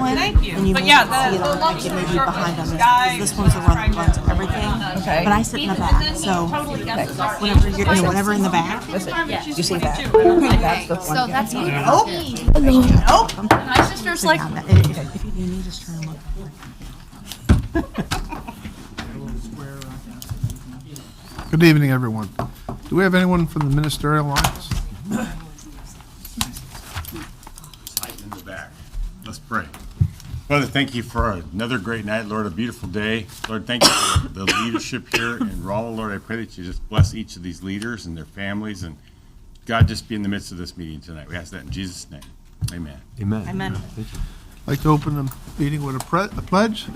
one. Thank you. And you But may yeah, not see it the on, lump like, it sum may be sharp behind on sky, this one's the one that runs everything. Okay. But I sit in the back, so whenever you're, whatever in the back, You see that? Okay, so that's me. nope. My sister's like, If you need, just turn them up. Good evening, everyone. Do we have anyone from the Ministerial Alliance? In the back. Let's pray. Father, thank you for another great night, Lord, a beautiful day. Lord, thank you for the leadership here in Rolla. Lord, I pray that you just bless each of these leaders and their families, and God, just be in the midst of this meeting tonight. We ask that in Jesus' name. Amen. Amen. Amen. Thank you. I'd like to open the meeting with a pledge.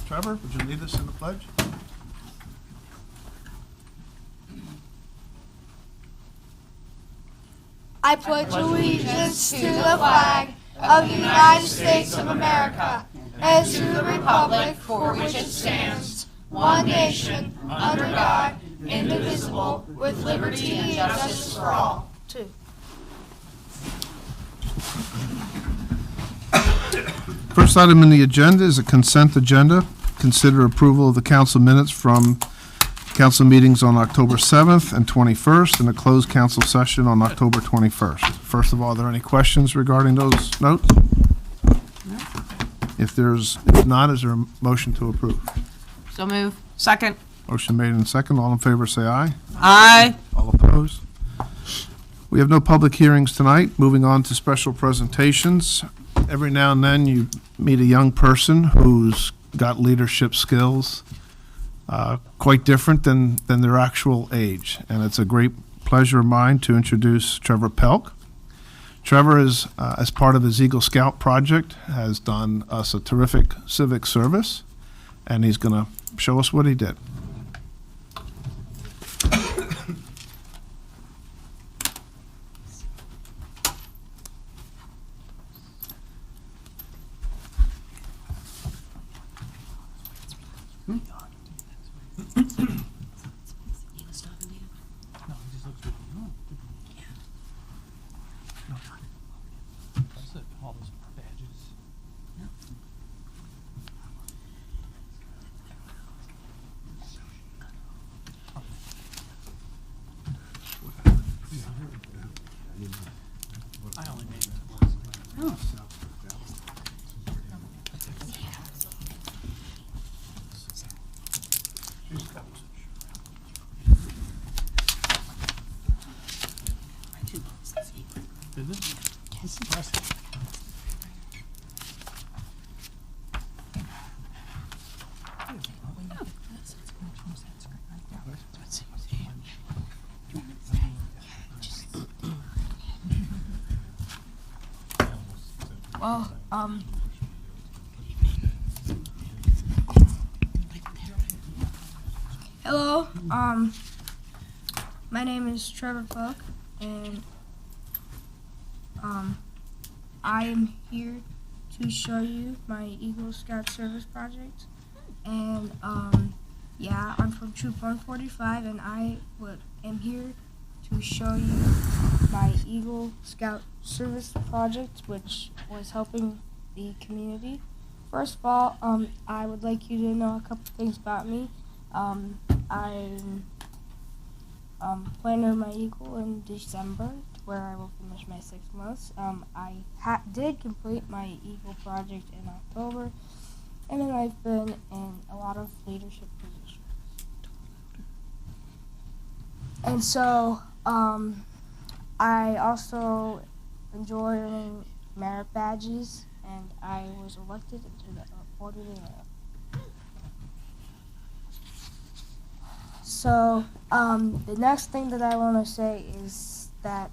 Trevor, would you lead us in the pledge? I pledge allegiance to the flag of the United States of America and to the republic for which it stands, one nation, under God, indivisible, with liberty and justice for all. First item in the agenda is a consent agenda. Consider approval of the council minutes from council meetings on October 7th and 21st, and a closed council session on October 21st. First of all, are there any questions regarding those notes? If not, is there a motion to approve? So move. Second. Motion made and second. All in favor, say aye. Aye. All opposed? We have no public hearings tonight. Moving on to special presentations. Every now and then you meet a young person who's got leadership skills quite different than their actual age. And it's a great pleasure of mine to introduce Trevor Pelk. Trevor is, as part of his Eagle Scout project, has done us a terrific civic service, and he's going to show us what he did. Well, hello, my name is Trevor Pelk, and I am here to show you my Eagle Scout Service project. And yeah, I'm from Troop 145, and I am here to show you my Eagle Scout Service project, which was helping the community. First of all, I would like you to know a couple things about me. I'm planning my Eagle in December, where I will finish my 6 months. I did complete my Eagle project in October, and then I've been in a lot of leadership positions. And so, I also enjoy earning merit badges, and I was elected into the Ordinance. So, the next thing that I want to say is that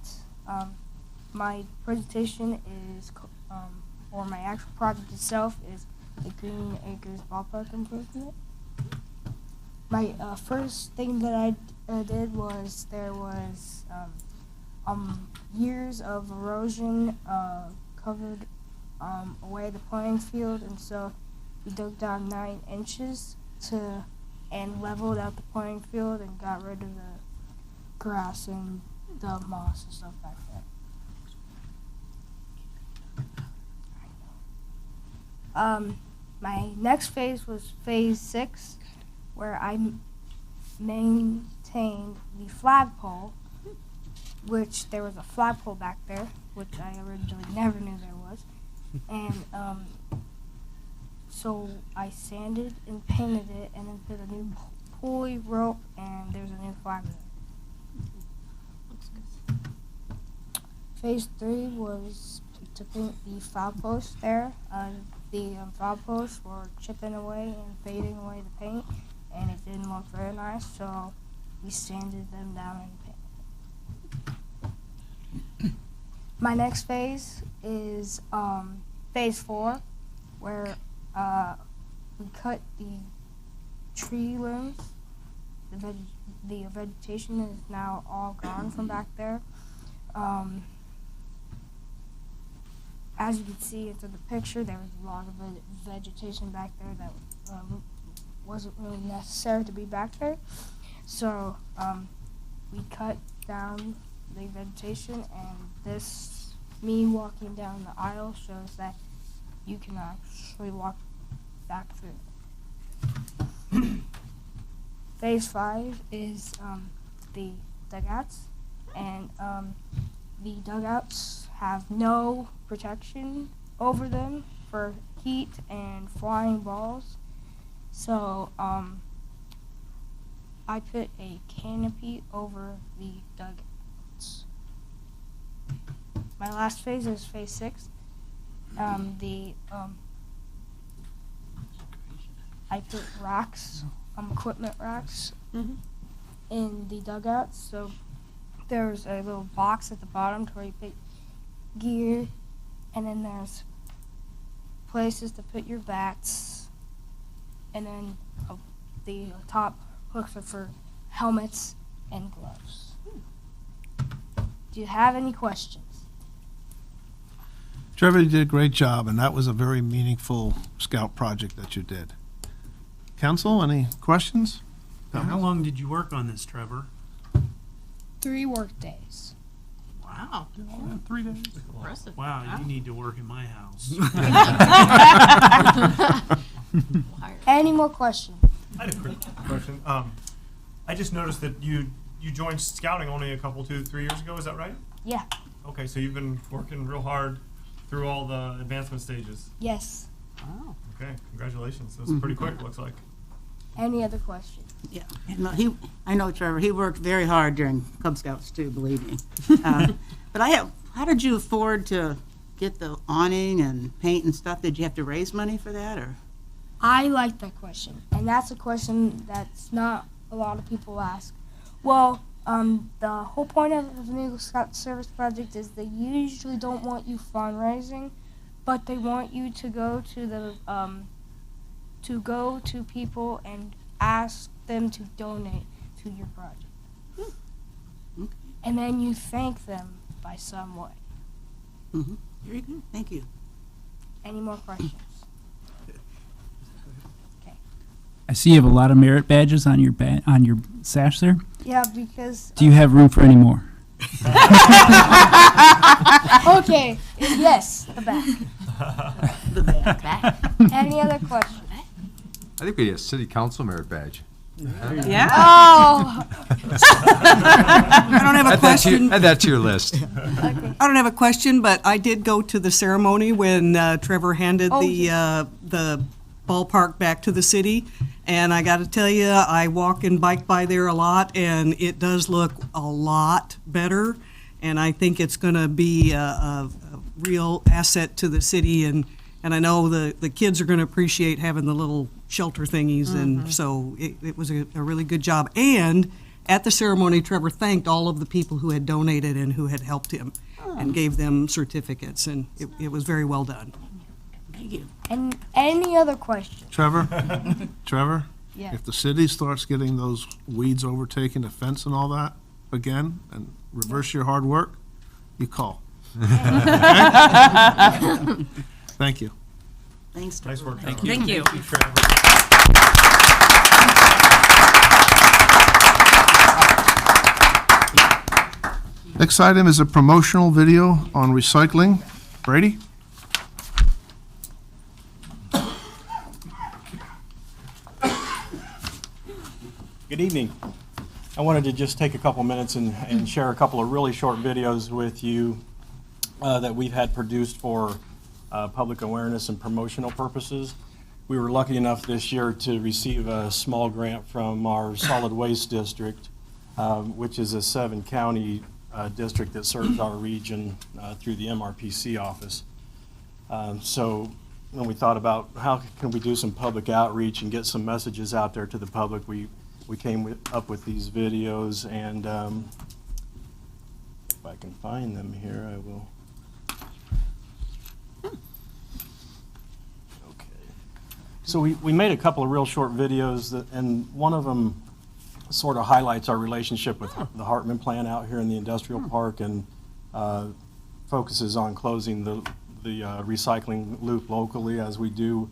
my presentation is, or my actual project itself is the Green Acres Ballpark Improvement. My first thing that I did was there was years of erosion covered away the playing field, and so we dug down 9 inches and leveled out the playing field and got rid of the grass and the moss and stuff back there. My next phase was phase 6, where I maintained the flagpole, which there was a flagpole back there, which I originally never knew there was. And so I sanded and painted it, and then put a new pulley rope, and there's a new flag there. Phase 3 was to paint the foul posts there. The foul posts were chipping away and fading away the paint, and it didn't look very nice, so we sanded them down and painted. My next phase is phase 4, where we cut the tree limbs. The vegetation is now all gone from back there. As you can see into the picture, there was a lot of vegetation back there that wasn't really necessary to be back there. So we cut down the vegetation, and this, me walking down the aisle, shows that you can actually walk back through. Phase 5 is the dugouts, and the dugouts have no protection over them for heat and flying balls. So I put a canopy over the dugouts. My last phase is phase 6. I put racks, equipment racks, in the dugouts. So there's a little box at the bottom to where you put gear, and then there's places to put your bats, and then the top hooks are for helmets and gloves. Do you have any questions? Trevor, you did a great job, and that was a very meaningful scout project that you did. Council, any questions? How long did you work on this, Trevor? 3 work days. Wow. 3 days. Impressive. Wow, you need to work in my house. Any more questions? I had a quick question. I just noticed that you joined scouting only a couple, 2-3 years ago. Is that right? Yeah. Okay, so you've been working real hard through all the advancement stages. Yes. Wow. Okay, congratulations. That was pretty quick, looks like. Any other questions? Yeah, and I know Trevor, he worked very hard during Cub Scouts too, believe me. But how did you afford to get the awning and paint and stuff? Did you have to raise money for that, or? I like that question, and that's a question that's not a lot of people ask. Well, the whole point of the Eagle Scout Service Project is they usually don't want you fundraising, but they want you to go to the to people and ask them to donate to your project. Okay. And then you thank them by some way. Mm-hmm. Very good, thank you. Any more questions? I see you have a lot of merit badges on your sash there. Yeah, because... Do you have room for any more? Okay, yes, the back. The back. Any other questions? I think we need a city council merit badge. Yeah. Oh, I don't have a question. Add that to your list. okay. I don't have a question, but I did go to the ceremony when Trevor handed Oh, the ballpark back to the city. And I got to tell you, I walk and bike by there a lot, and it does look a lot better. And I think it's going to be a real asset to the city. And I know the kids are going to appreciate having the little shelter thingies. And so it was a really good job. And at the ceremony, Trevor thanked all of the people who had donated and who had helped him and gave them certificates. And it was very well done. Thank you. And any other questions? Trevor? Yeah. If the city starts getting those weeds overtaking the fence and all that again, and reverse your hard work, you call. Thank you. Thanks, Trevor. Nice work. Thank Trevor. you. Thank you. Trevor. Next item is a promotional video on recycling. Brady? Good evening. I wanted to just take a couple minutes and share a couple of really short videos with you that we've had produced for public awareness and promotional purposes. We were lucky enough this year to receive a small grant from our solid waste district, which is a 7-county district that serves our region through the MRPC office. So when we thought about how can we do some public outreach and get some messages out there to the public, we came up with these videos, and if I can find them here, I will. So we made a couple of real short videos, and one of them sort of highlights our relationship with the Hartman plant out here in the industrial park, and focuses on closing the recycling loop locally, as we do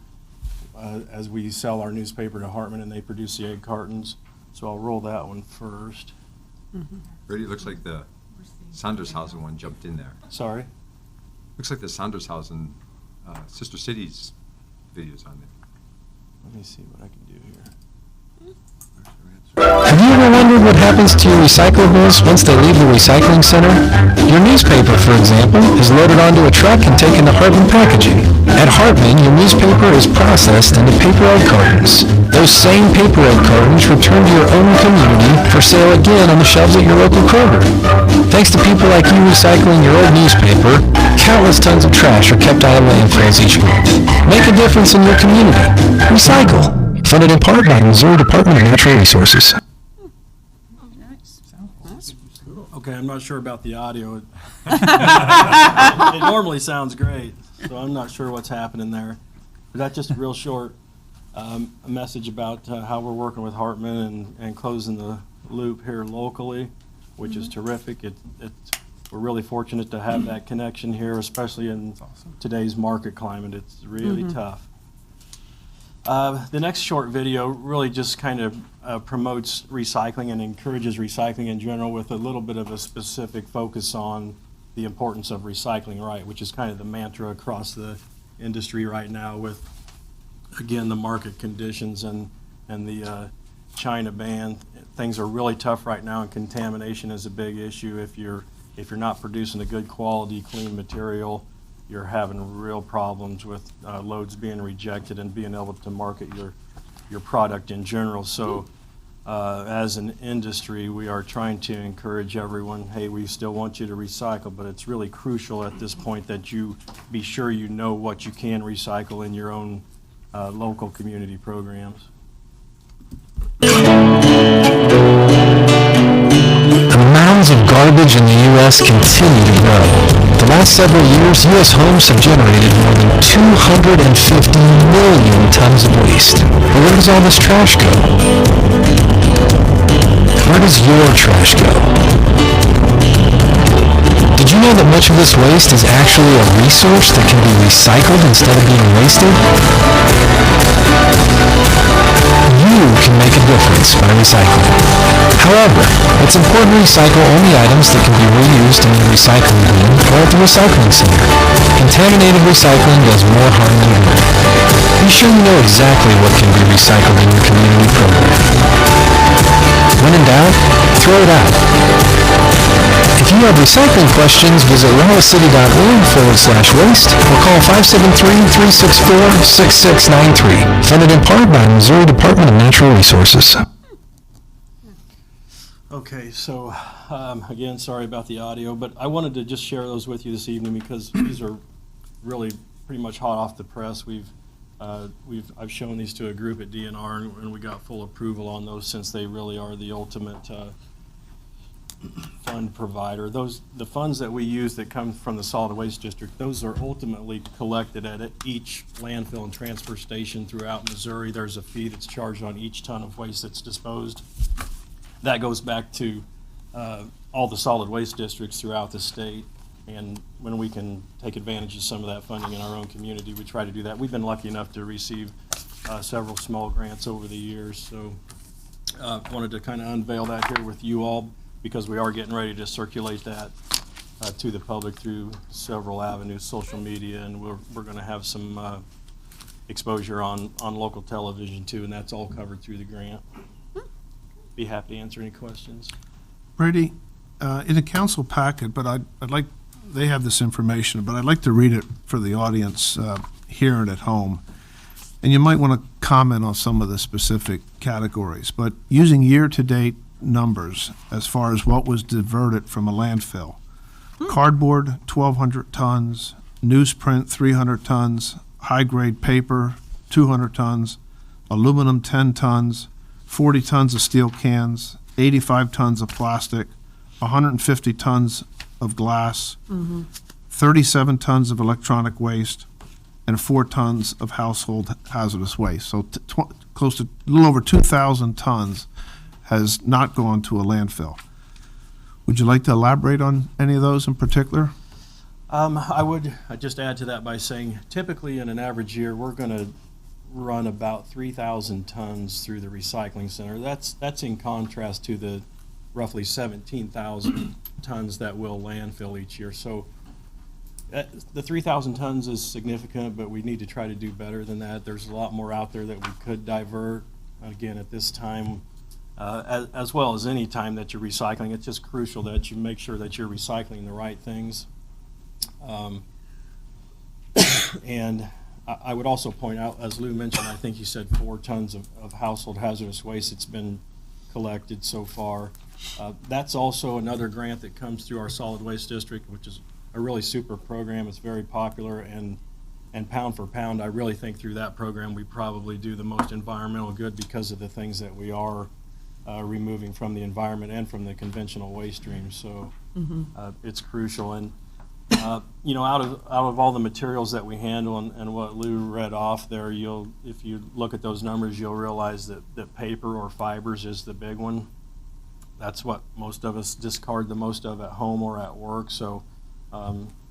as we sell our newspaper to Hartman and they produce the egg cartons. So I'll roll that one first. Really looks like the Sandershausen one jumped in there. Sorry? Looks like the Sandershausen Sister Cities videos on there. Let me see what I can do here. Have you ever wondered what happens to your recyclables once they leave the recycling center? Your newspaper, for example, is loaded onto a truck and taken to Hartman Packaging. At Hartman, your newspaper is processed into paper egg cartons. Those same paper egg cartons return to your own community for sale again on the shelves at your local Kroger. Thanks to people like you recycling your old newspaper, countless tons of trash are kept out of landfills each month. Make a difference in your community. Recycle. Funded in part by the Missouri Department of Natural Resources. Okay, I'm not sure about the audio. It normally sounds great, so I'm not sure what's happening there. But that's just a real short a message about how we're working with Hartman and closing the loop here locally, which is terrific. We're really fortunate to have that connection here, especially in today's market climate. It's really tough. The next short video really just kind of promotes recycling and encourages recycling in general, with a little bit of a specific focus on the importance of recycling right, which is kind of the mantra across the industry right now with, again, the market conditions and the China ban. Things are really tough right now, and contamination is a big issue. If you're not producing a good quality, clean material, you're having real problems with loads being rejected and being able to market your product in general. So as an industry, we are trying to encourage everyone, hey, we still want you to recycle, but it's really crucial at this point that you be sure you know what you can recycle in your own local community programs. The mounds of garbage in the U.S. continue to grow. The last several years, U.S. homes have generated more than 250 million tons of waste. But where does all this trash go? Where does your trash go? Did you know that much of this waste is actually a resource that can be recycled instead of being wasted? You can make a difference by recycling. However, it's important to recycle only items that can be reused in the recycling bin or at the recycling center. Contaminated recycling does more harm than good. Be sure you know exactly what can be recycled in your community program. When in doubt, throw it out. If you have recycling questions, visit rollacity.org/waste or call 573-364-6693. Funded in part by the Missouri Department of Natural Resources. Okay, so again, sorry about the audio, but I wanted to just share those with you this evening because these are really pretty much hot off the press. I've shown these to a group at DNR, and we got full approval on those since they really are the ultimate fund provider. The funds that we use that come from the solid waste district, those are ultimately collected at each landfill and transfer station throughout Missouri. There's a fee that's charged on each ton of waste that's disposed. That goes back to all the solid waste districts throughout the state. And when we can take advantage of some of that funding in our own community, we try to do that. We've been lucky enough to receive several small grants over the years. So wanted to kind of unveil that here with you all, because we are getting ready to circulate that to the public through several avenues, social media, and we're going to have some exposure on local television too, and that's all covered through the grant. be happy to answer any questions. Brady, in the council packet, but I'd like, they have this information, but I'd like to read it for the audience here and at home. And you might want to comment on some of the specific categories, but using year-to-date numbers as far as what was diverted from a landfill. Cardboard, 1,200 tons, newsprint, 300 tons, high-grade paper, 200 tons, aluminum, 10 tons, 40 tons of steel cans, 85 tons of plastic, 150 tons of glass, 37 tons of electronic waste, and 4 tons of household hazardous waste. So close to a little over 2,000 tons has not gone to a landfill. Would you like to elaborate on any of those in particular? I'd just add to that by saying typically in an average year, we're going to run about 3,000 tons through the recycling center. That's in contrast to the roughly 17,000 tons that will landfill each year. So the 3,000 tons is significant, but we need to try to do better than that. There's a lot more out there that we could divert. Again, at this time, as well as any time that you're recycling, it's just crucial that you make sure that you're recycling the right things. And I would also point out, as Lou mentioned, I think you said 4 tons of household hazardous waste that's been collected so far. That's also another grant that comes through our solid waste district, which is a really super program. It's very popular, and pound for pound, I really think through that program we probably do the most environmental good because of the things that we are removing from the environment and from the conventional waste stream. So it's crucial. And you know, out of all the materials that we handle and what Lou read off there, if you look at those numbers, you'll realize that paper or fibers is the big one. That's what most of us discard the most of at home or at work. So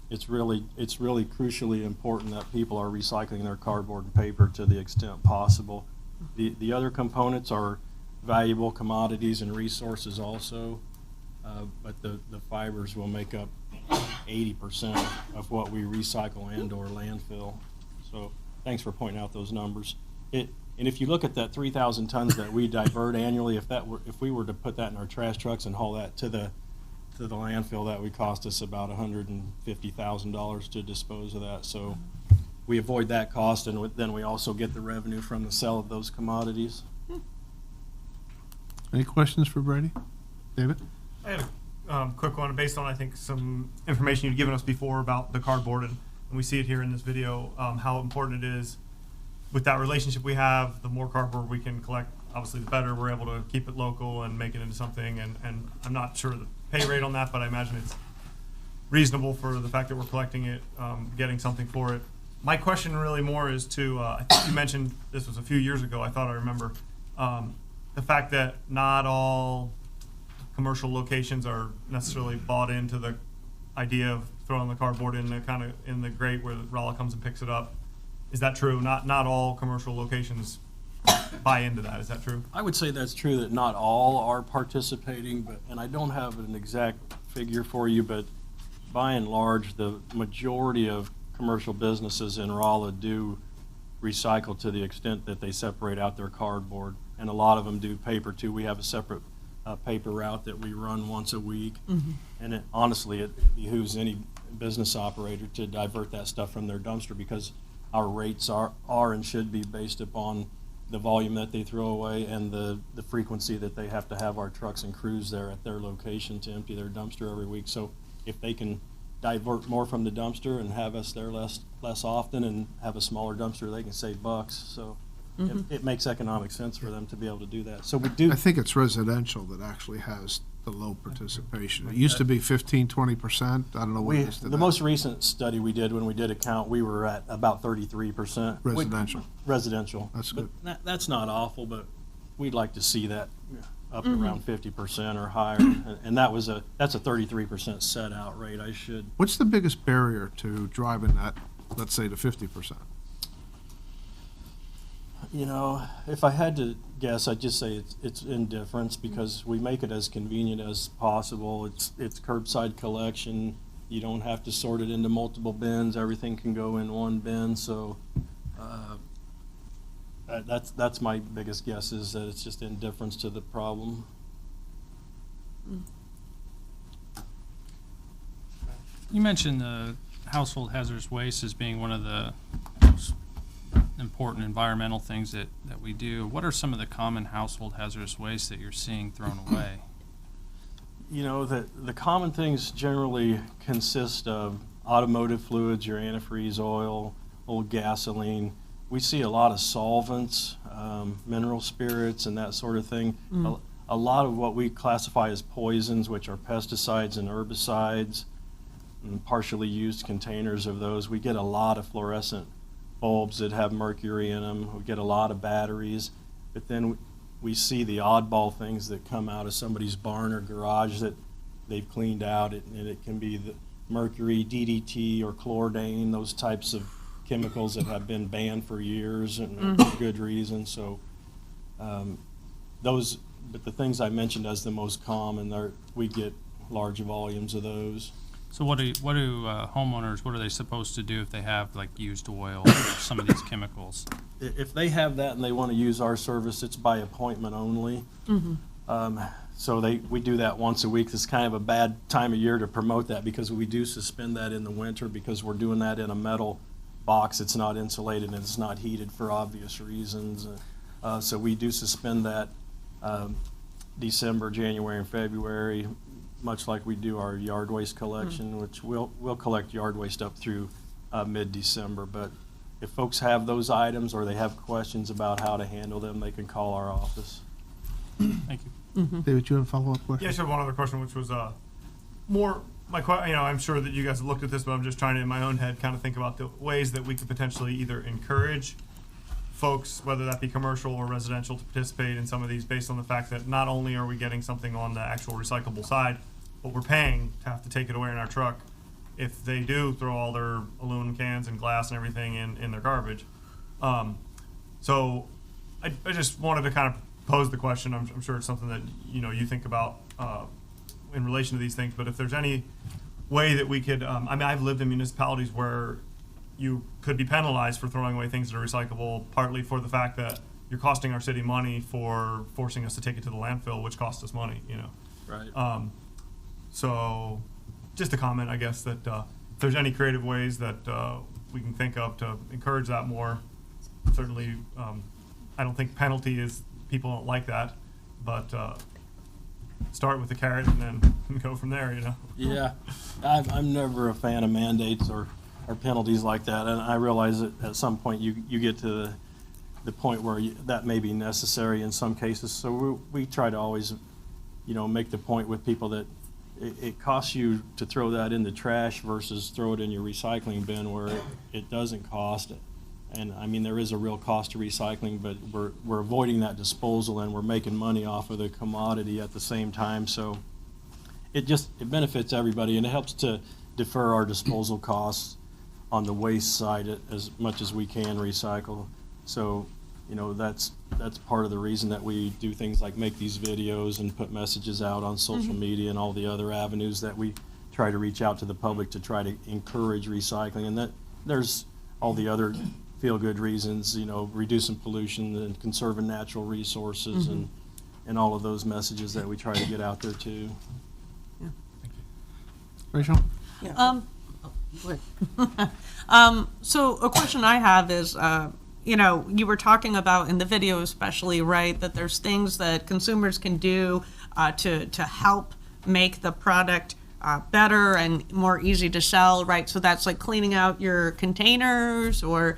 it's really crucially important that people are recycling their cardboard and paper to the extent possible. The other components are valuable commodities and resources also, but the fibers will make up 80% of what we recycle and or landfill. So thanks for pointing out those numbers. And if you look at that 3,000 tons that we divert annually, if we were to put that in our trash trucks and haul that to the landfill, that would cost us about $150,000 to dispose of that. So we avoid that cost, and then we also get the revenue from the sale of those commodities. Any questions for Brady? David? I had a quick one based on, I think, some information you've given us before about the cardboard, and we see it here in this video, how important it is with that relationship we have. The more cardboard we can collect, obviously the better. We're able to keep it local and make it into something, and I'm not sure the pay rate on that, but I imagine it's reasonable for the fact that we're collecting it, getting something for it. My question really more is to, I think you mentioned this was a few years ago, I thought I remember, the fact that not all commercial locations are necessarily bought into the idea of throwing the cardboard in the grate where the Rolla comes and picks it up. Is that true? Not all commercial locations buy into that. Is that true? I would say that's true, that not all are participating, and I don't have an exact figure for you, but by and large, the majority of commercial businesses in Rolla do recycle to the extent that they separate out their cardboard, and a lot of them do paper too. We have a separate paper route that we run once a week, and honestly, it behooves any business operator to divert that stuff from their dumpster, because our rates are and should be based upon the volume that they throw away and the frequency that they have to have our trucks and crews there at their location to empty their dumpster every week. So if they can divert more from the dumpster and have us there less often and have a smaller dumpster, they can save bucks. So it makes economic sense for them to be able to do that. So we do. I think it's residential that actually has the low participation. It used to be 15, 20%. I don't know what it is today. The most recent study we did, when we did a count, we were at about 33%. Residential. Residential. That's good. But that's not awful, but we'd like to see that up around 50% or higher. And that's a 33% set out rate. What's the biggest barrier to driving that, let's say, to 50%? You know, if I had to guess, I'd just say it's indifference, because we make it as convenient as possible. It's curbside collection. You don't have to sort it into multiple bins. Everything can go in one bin. So That's my biggest guess, is that it's just indifference to the problem. You mentioned household hazardous waste as being one of the most important environmental things that we do. What are some of the common household hazardous waste that you're seeing thrown away? You know, the common things generally consist of automotive fluids, your antifreeze oil, old gasoline. We see a lot of solvents, mineral spirits, and that sort of thing. A lot of what we classify as poisons, which are pesticides and herbicides, and partially used containers of those. We get a lot of fluorescent bulbs that have mercury in them. We get a lot of batteries, but then we see the oddball things that come out of somebody's barn or garage that they've cleaned out, and it can be the mercury, DDT, or chlordane, those types of chemicals that have been banned for years and for good reason. So but the things I mentioned as the most common, we get large volumes of those. So what do homeowners, what are they supposed to do if they have like used oil or some of these chemicals? If they have that and they want to use our service, it's by appointment only. So we do that once a week. It's kind of a bad time of year to promote that, because we do suspend that in the winter, because we're doing that in a metal box. It's not insulated and it's not heated for obvious reasons. So we do suspend that December, January, and February, much like we do our yard waste collection, which we'll collect yard waste up through mid-December. But if folks have those items or they have questions about how to handle them, they can call our office. Thank you. David, you have a follow-up question? Yeah, sure. One other question, which was more I'm sure that you guys have looked at this, but I'm just trying to, in my own head, kind of think about the ways that we could potentially either encourage folks, whether that be commercial or residential, to participate in some of these, based on the fact that not only are we getting something on the actual recyclable side, but we're paying to have to take it away in our truck if they do throw all their aluminum cans and glass and everything in their garbage. So I just wanted to kind of pose the question. I'm sure it's something that you think about in relation to these things, but if there's any way that we could, I've lived in municipalities where you could be penalized for throwing away things that are recyclable, partly for the fact that you're costing our city money for forcing us to take it to the landfill, which costs us money, Right. So just a comment, I guess, that if there's any creative ways that we can think of to encourage that more. Certainly, I don't think penalty is, people don't like that, but start with the carrot and then go from there, Yeah, I'm never a fan of mandates or penalties like that, and I realize that at some point you get to the point where that may be necessary in some cases. So we try to always, make the point with people that it costs you to throw that in the trash versus throw it in your recycling bin, where it doesn't cost. And there is a real cost to recycling, but we're avoiding that disposal, and we're making money off of the commodity at the same time. So it benefits everybody, and it helps to defer our disposal costs on the waste side as much as we can recycle. So, that's part of the reason that we do things like make these videos and put messages out on social media and all the other avenues that we try to reach out to the public to try to encourage recycling. And that there's all the other feel-good reasons, reducing pollution and conserving natural resources and all of those messages that we try to get out there too. Rachel? So a question I have is, you were talking about in the video especially, right, that there's things that consumers can do to help make the product better and more easy to sell, right? So that's like cleaning out your containers, or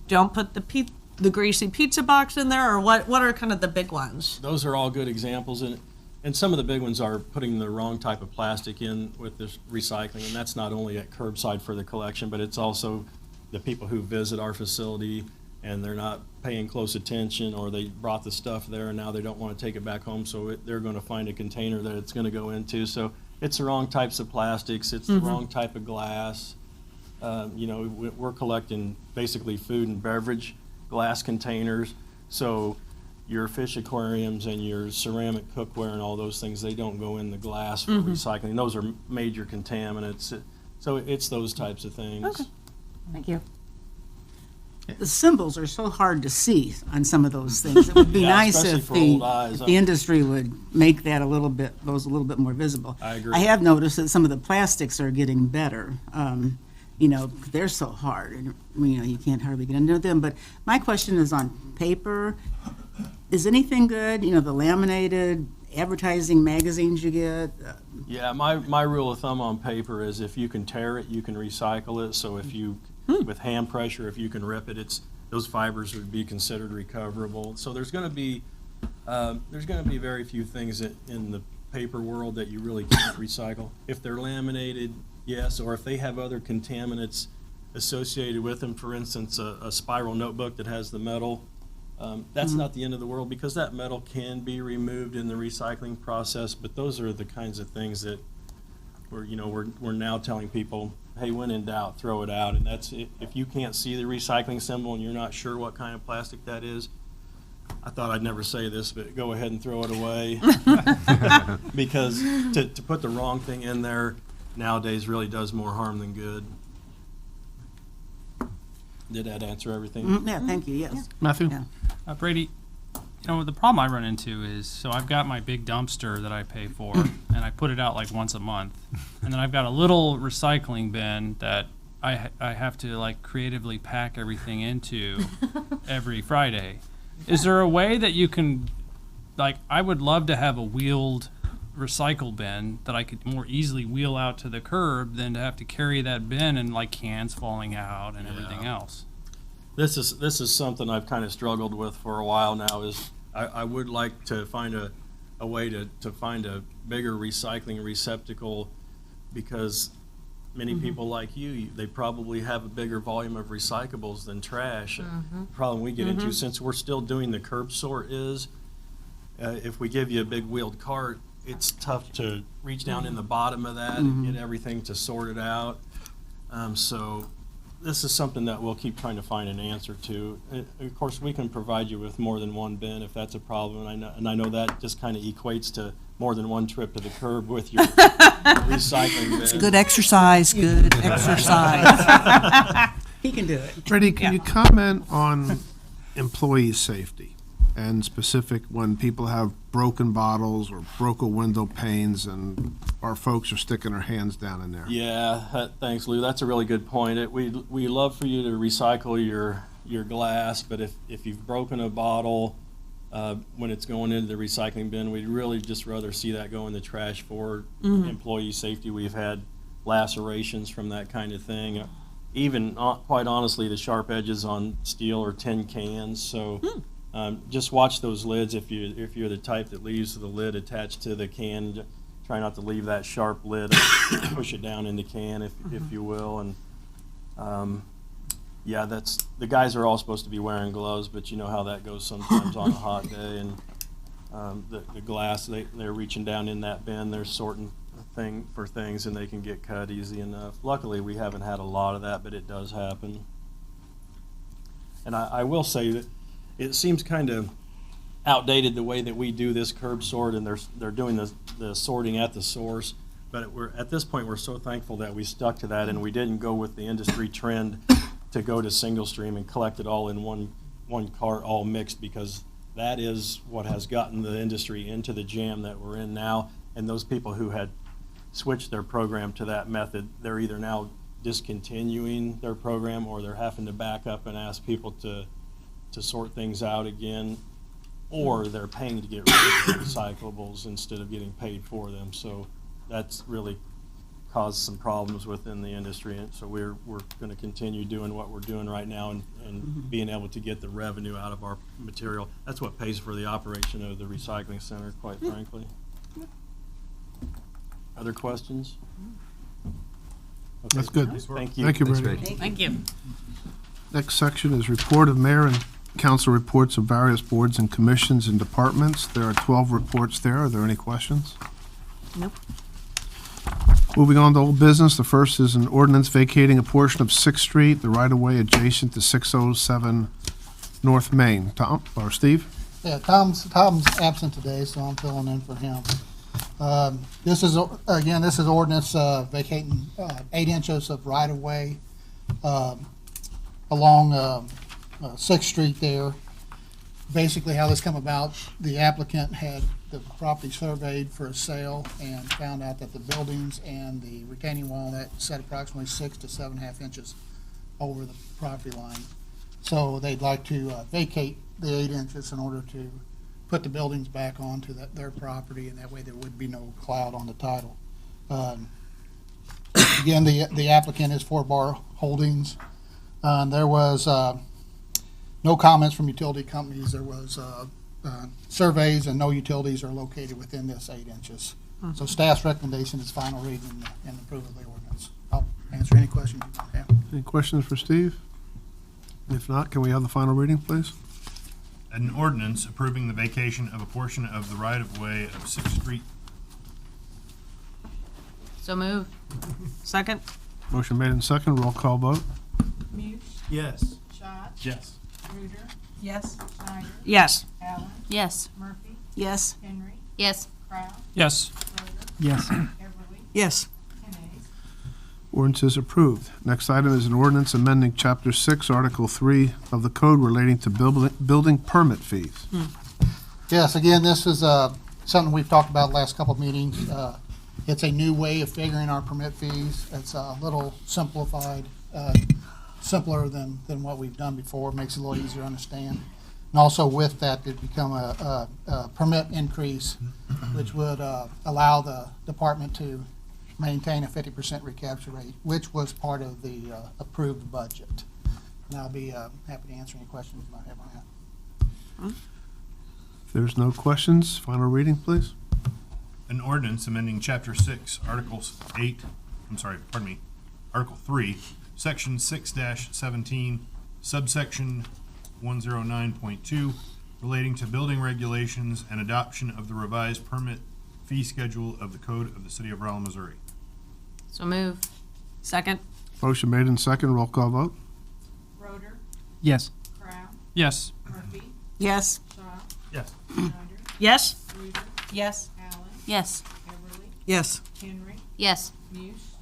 don't put the greasy pizza box in there, or what are kind of the big ones? Those are all good examples, and some of the big ones are putting the wrong type of plastic in with this recycling, and that's not only at curbside for the collection, but it's also the people who visit our facility and they're not paying close attention, or they brought the stuff there and now they don't want to take it back home, so they're going to find a container that it's going to go into. So it's the wrong types of plastics, it's the wrong type of glass. We're collecting basically food and beverage glass containers, so your fish aquariums and your ceramic cookware and all those things, they don't go in the glass for recycling. Those are major contaminants. So it's those types of things. Okay. Thank you. the symbols are so hard to see on some of those things. It would be Yeah, nice especially if for old eyes. the industry would make that those a little bit more visible. I agree. I have noticed that some of the plastics are getting better. They're so hard, and you can't hardly get into them. But my question is on paper. Is anything good? The laminated advertising magazines you get. Yeah, my rule of thumb on paper is if you can tear it, you can recycle it. So if you, with hand pressure, if you can rip it, those fibers would be considered recoverable. So there's going to be very few things in the paper world that you really can't recycle. If they're laminated, yes, or if they have other contaminants associated with them, for instance, a spiral notebook that has the metal. That's not the end of the world because that metal can be removed in the recycling process, but those are the kinds of things that we're now telling people, hey, when in doubt, throw it out. And that's if you can't see the recycling symbol and you're not sure what kind of plastic that is, I thought I'd never say this, but go ahead and throw it away. Because to put the wrong thing in there nowadays really does more harm than good. Did that answer everything? Yeah, thank you, yes. Matthew? Yeah. Brady, the problem I run into is, so I've got my big dumpster that I pay for, and I put it out like once a month. And then I've got a little recycling bin that I have to creatively pack everything into every Friday. Is there a way that you can, I would love to have a wheeled recycle bin that I could more easily wheel out to the curb than to have to carry that bin and cans falling out and everything else. This is something I've kind of struggled with for a while now. Is I would like to find a way to find a bigger recycling receptacle, because many people like you, they probably have a bigger volume of recyclables than trash. The problem we get into, since we're still doing the curb sort, is if we give you a big wheeled cart, it's tough to reach down in the bottom of that and get everything to sort it out. So this is something that we'll keep trying to find an answer to. Of course, we can provide you with more than one bin if that's a problem, and I know that just kind of equates to more than one trip to the curb with your recycling bin. It's good exercise, good exercise. He can do it. Brady, can you comment on employee safety? And specific when people have broken bottles or broken window panes and our folks are sticking their hands down in there. Yeah, thanks, Lou. That's a really good point. We love for you to recycle your glass, but if you've broken a bottle when it's going into the recycling bin, we'd really just rather see that go in the trash for employee safety. We've had lacerations from that kind of thing. Even, quite honestly, the sharp edges on steel or tin cans. So. Just watch those lids. If you're the type that leaves the lid attached to the can, try not to leave that sharp lid. Push it down in the can, if you will. And yeah, the guys are all supposed to be wearing gloves, but you know how that goes sometimes on a hot day. And the glass, they're reaching down in that bin. They're sorting for things, and they can get cut easy enough. Luckily, we haven't had a lot of that, but it does happen. And I will say that it seems kind of outdated the way that we do this curb sort, and they're doing the sorting at the source. But at this point, we're so thankful that we stuck to that, and we didn't go with the industry trend to go to single stream and collect it all in one cart, all mixed, because that is what has gotten the industry into the jam that we're in now. And those people who had switched their program to that method, they're either now discontinuing their program, or they're having to back up and ask people to sort things out again, or they're paying to get rid of the recyclables instead of getting paid for them. So that's really caused some problems within the industry, and so we're going to continue doing what we're doing right now and being able to get the revenue out of our material. That's what pays for the operation of the recycling center, quite frankly. Other questions? Okay. That's good. Thank you. Thank you, Brady. Thank you. Next section is report of mayor and council reports of various boards and commissions and departments. There are 12 reports there. Are there any questions? Nope. Moving on to old business, the first is an ordinance vacating a portion of 6th Street, the right-of-way adjacent to 607 North Main. Tom, or Steve? Yeah, Tom's absent today, so I'm filling in for him. This is ordinance vacating 8 inches of right-of-way along 6th Street there. Basically, how this come about, the applicant had the property surveyed for a sale and found out that the buildings and the retaining wall that set approximately 6 to 7.5 inches over the property line. So they'd like to vacate the 8 inches in order to put the buildings back onto their property, and that way there would be no cloud on the title. Again, the applicant is 4 Bar Holdings. There was no comments from utility companies. There was surveys, and no utilities are located within this 8 inches. So staff's recommendation is final reading and approval of the ordinance. I'll answer any questions you might have. Any questions for Steve? If not, can we have the final reading, please? An ordinance approving the vacation of a portion of the right-of-way of 6th Street. So move. Second? Motion made in second, roll call vote. Yes. Yes. Yes. Yes. Yes. Yes. Yes. Yes. Yes. Yes. Ordinance is approved. Next item is an ordinance amending Chapter 6, Article 3 of the Code relating to building permit fees. Yes, again, this is something we've talked about last couple of meetings. It's a new way of figuring our permit fees. It's a little simplified, simpler than what we've done before. Makes it a little easier to understand. And also with that, it become a permit increase, which would allow the department to maintain a 50% recapture rate, which was part of the approved budget. And I'll be happy to answer any questions you might have on that. If there's no questions, final reading, please. An ordinance amending Chapter 6, Article 3, Section 6-17, subsection 109.2, relating to building regulations and adoption of the revised permit fee schedule of the Code of the City of Rolla, Missouri. So move. Second? Motion made in second, roll call vote. Yes. Yes. Yes. Yes. Yes? Yes. Yes. Yes. Yes.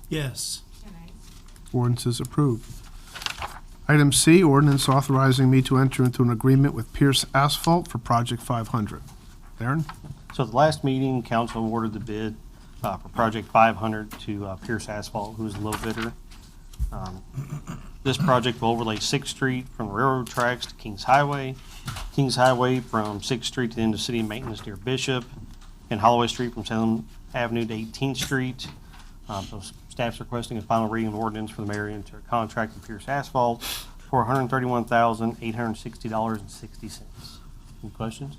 Yes. Ordinance is approved. Item C, ordinance authorizing me to enter into an agreement with Pierce Asphalt for Project 500. Darren? So at the last meeting, council awarded the bid for Project 500 to Pierce Asphalt, who is the low bidder. This project will overlay 6th Street from railroad tracks to Kings Highway from 6th Street to the end of city maintenance near Bishop, and Holloway Street from Salem Avenue to 18th Street. So staff's requesting a final reading of ordinance for the mayor to enter a contract with Pierce Asphalt for $131,860.60. Any questions?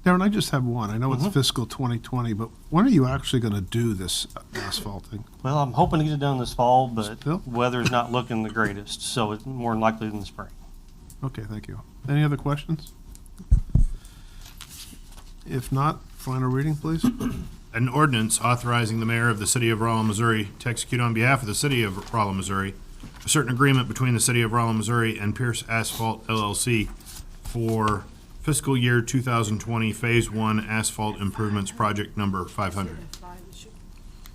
Darren, I just have one. I know it's fiscal 2020, but when are you actually going to do this asphalting? Well, I'm hoping to get it done this fall, but Still? weather's not looking the greatest, so it's more than likely in the spring. Okay, thank you. Any other questions? If not, final reading, please. An ordinance authorizing the mayor of the City of Rolla, Missouri to execute on behalf of the City of Rolla, Missouri, a certain agreement between the City of Rolla, Missouri and Pierce Asphalt LLC for fiscal year 2020 Phase 1 Asphalt Improvements Project Number 500.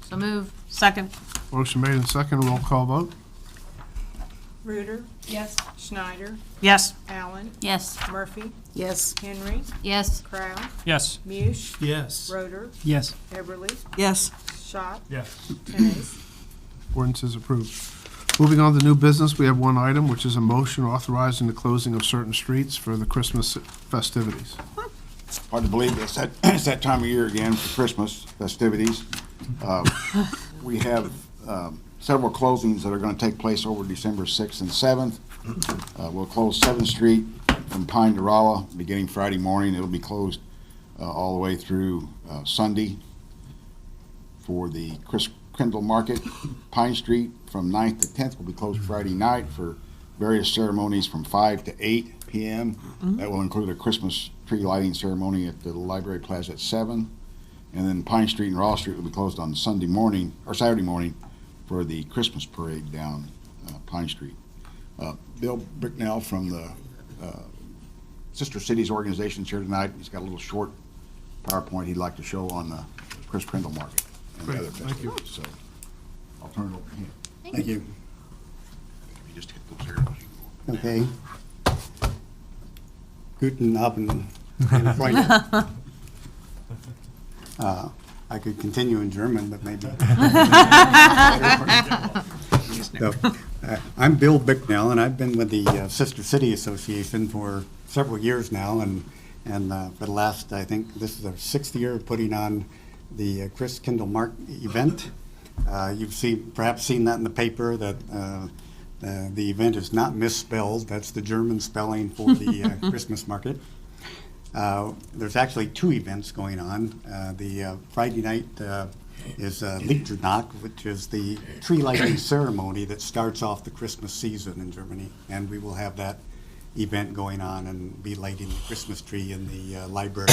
So move. Second? Motion made in second, roll call vote. Reuter. Yes. Schneider. Yes. Allen. Yes. Murphy. Yes. Henry. Yes. Crown. Yes. Muse. Yes. Roder. Yes. Everly. Yes. Schott. Yes. Tenace. Ordinance is approved. Moving on to new business, we have one item, which is a motion authorizing the closing of certain streets for the Christmas festivities. Hard to believe it's that time of year again for Christmas festivities. We have several closings that are going to take place over December 6th and 7th. We'll close 7th Street from Pine to Rolla beginning Friday morning. It'll be closed all the way through Sunday for the Chris Kendall Market. Pine Street from 9th to 10th will be closed Friday night for various ceremonies from 5 to 8 p.m. That will include a Christmas tree lighting ceremony at the Library Plaza at 7. And then Pine Street and Ross Street will be closed on Sunday morning, or Saturday morning, for the Christmas parade down Pine Street. Bill Bricknell from the Sister Cities organization here tonight. He's got a little short PowerPoint he'd like to show on the Chris Kendall Market and the Great, other thank you. festivities. So I'll turn it over to him. Thank you. You just hit those arrows. You can go. Okay. Guten Abend, meine Freunde. I could continue in German, but maybe. So, I'm Bill Bicknell, and I've been with the Sister City Association for several years now, and for the last, I think, this is our 6th year of putting on the Chris Kindle Mark event. You've perhaps seen that in the paper, that the event is not misspelled. That's the German spelling for the Christmas market. There's actually 2 events going on. The Friday night is Lichternacht, which is the tree lighting ceremony that starts off the Christmas season in Germany. And we will have that event going on and be lighting the Christmas tree in the library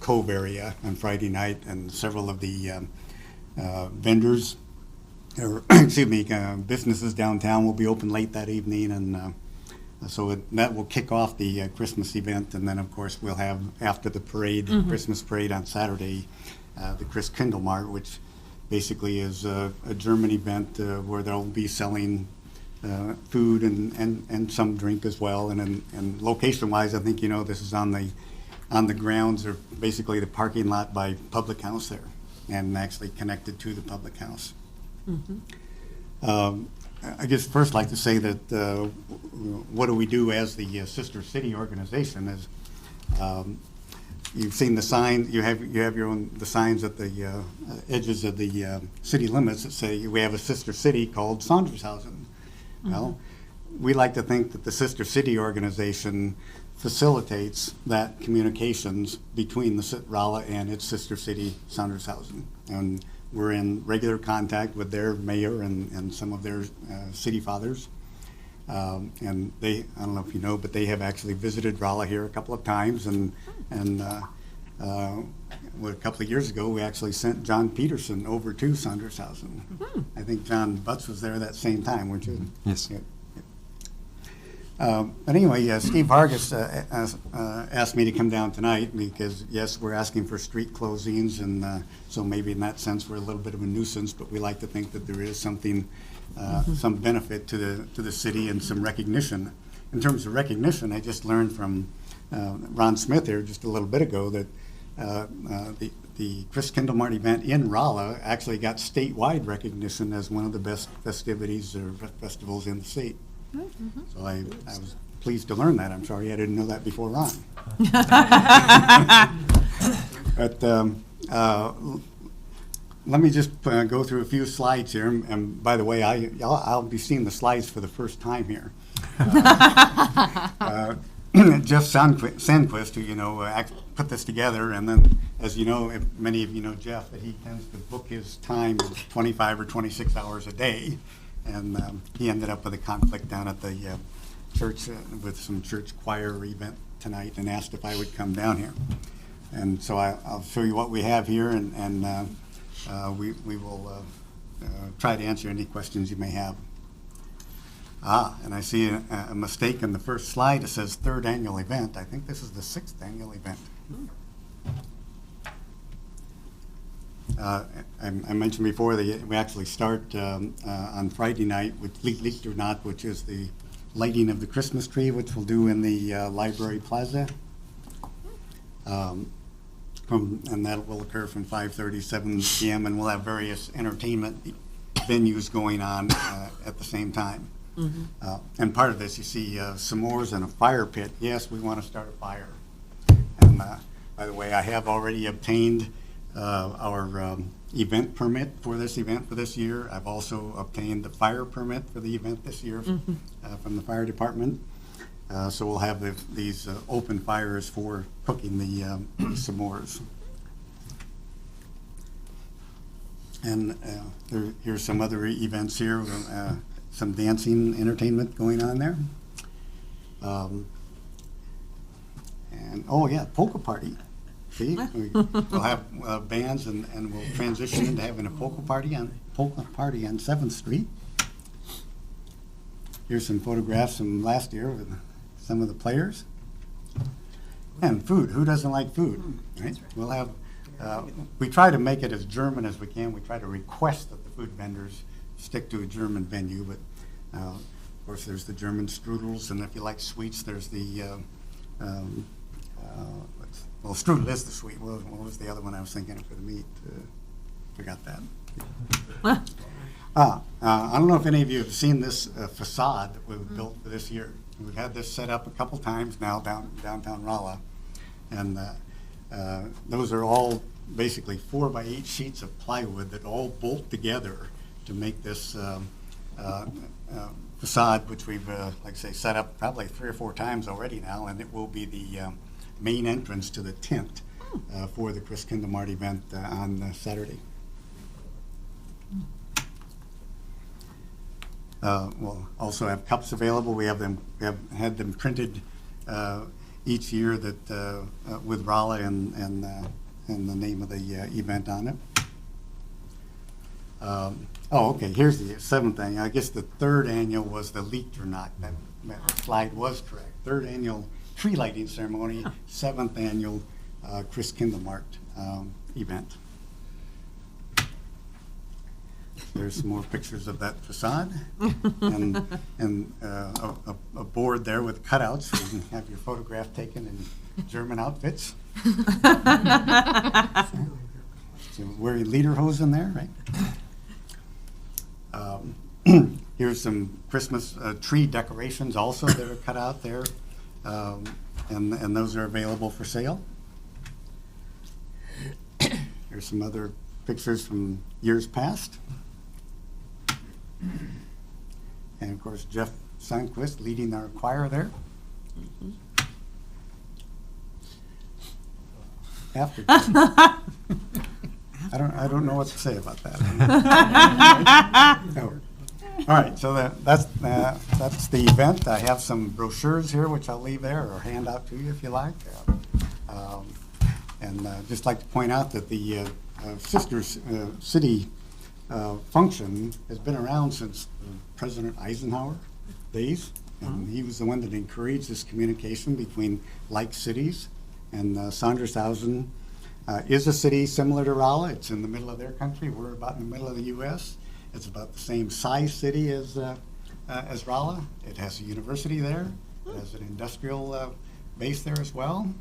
cove area on Friday night. And several of the vendors, or excuse me, businesses downtown will be open late that evening, and so that will kick off the Christmas event. And then, of course, we'll have, after the parade, Christmas parade on Saturday, the Chris Kindle Mart, which basically is a German event where they'll be selling food and some drink as well. And location-wise, I think, this is on the grounds, or basically the parking lot by Public House there, and actually connected to the Public House. I guess first like to say that what do we do as the Sister City organization is, you've seen the sign, you have the signs at the edges of the city limits that say we have a sister city called Sondershausen. Well, we like to think that the Sister City organization facilitates that communications between the Rolla and its sister city, Sondershausen. And we're in regular contact with their mayor and some of their city fathers. And they, I don't know if you know, but they have actually visited Rolla here a couple of times. And a couple of years ago, we actually sent John Peterson over to Sondershausen. I think John Butts was there that same time, weren't you? Yes. Yeah. But anyway, Steve Vargas asked me to come down tonight because, yes, we're asking for street closings, and so maybe in that sense we're a little bit of a nuisance, but we like to think that there is something, some benefit to the city and some recognition. In terms of recognition, I just learned from Ron Smith here just a little bit ago that the Chris Kindle Mart event in Rolla actually got statewide recognition as one of the best festivities or festivals in the state. So I was pleased to learn that. I'm sorry I didn't know that before Ron. But let me just go through a few slides here. And by the way, I'll be seeing the slides for the first time here. Jeff Sandquist, who put this together, and then, as you know, if many of you know Jeff, that he tends to book his time 25 or 26 hours a day. And he ended up with a conflict down at the church with some church choir event tonight, and asked if I would come down here. And so I'll show you what we have here, and we will try to answer any questions you may have. And I see a mistake in the first slide. It says 3rd annual event. I think this is the 6th annual event. I mentioned before that we actually start on Friday night with Lichternacht, which is the lighting of the Christmas tree, which we'll do in the library plaza. And that will occur from 5:30, 7 p.m., and we'll have various entertainment venues going on at the same time. And part of this, you see s'mores and a fire pit. Yes, we want to start a fire. And by the way, I have already obtained our event permit for this event for this year. I've also obtained the fire permit for the event this year from the fire department. So we'll have these open fires for cooking the s'mores. And here's some other events here, some dancing entertainment going on there. And oh yeah, polka party. See, we'll have bands, and we'll transition into having a polka party on 7th Street. Here's some photographs from last year with some of the players. And food. Who doesn't like food? Right? We'll have. We try to make it as German as we can. We try to request that the food vendors stick to a German venue, but Of course, there's the German strudels, and if you like sweets, there's the, well, strudel is the sweet. What was the other one I was thinking of for the meat? Forgot that. I don't know if any of you have seen this facade that we've built for this year. We've had this set up a couple times now downtown Rolla, and those are all basically 4x8 sheets of plywood that all bolt together to make this facade, which we've, like I say, set up probably 3 or 4 times already now, and it will be the main entrance to the tent for the Chris Kindlemart event on Saturday. We'll also have cups available. We have had them printed each year that with Rolla and the name of the event on it. Okay, here's the 7th annual. I guess the 3rd annual was the leaked or not. That slide was correct. 3rd annual tree lighting ceremony, 7th annual Chris Kindlemart event. There's some more pictures of that facade and a board there with cutouts so you can have your photograph taken in German outfits. So wearing lederhosen there, right? Here's some Christmas tree decorations also that are cut out there, and those are available for sale. Here's some other pictures from years past. And of course, Jeff Sundquist leading our choir there. After I don't know what to say about that. No. All right, so that's the event. I have some brochures here, which I'll leave there or hand out to you if you like. And just like to point out that the Sister City function has been around since President Eisenhower days, and he was the one that encouraged this communication between like cities. And Sandershausen is a city similar to Rolla. It's in the middle of their country. We're about in the middle of the U.S. It's about the same size city as Rolla. It has a university there. It has an industrial base there as well.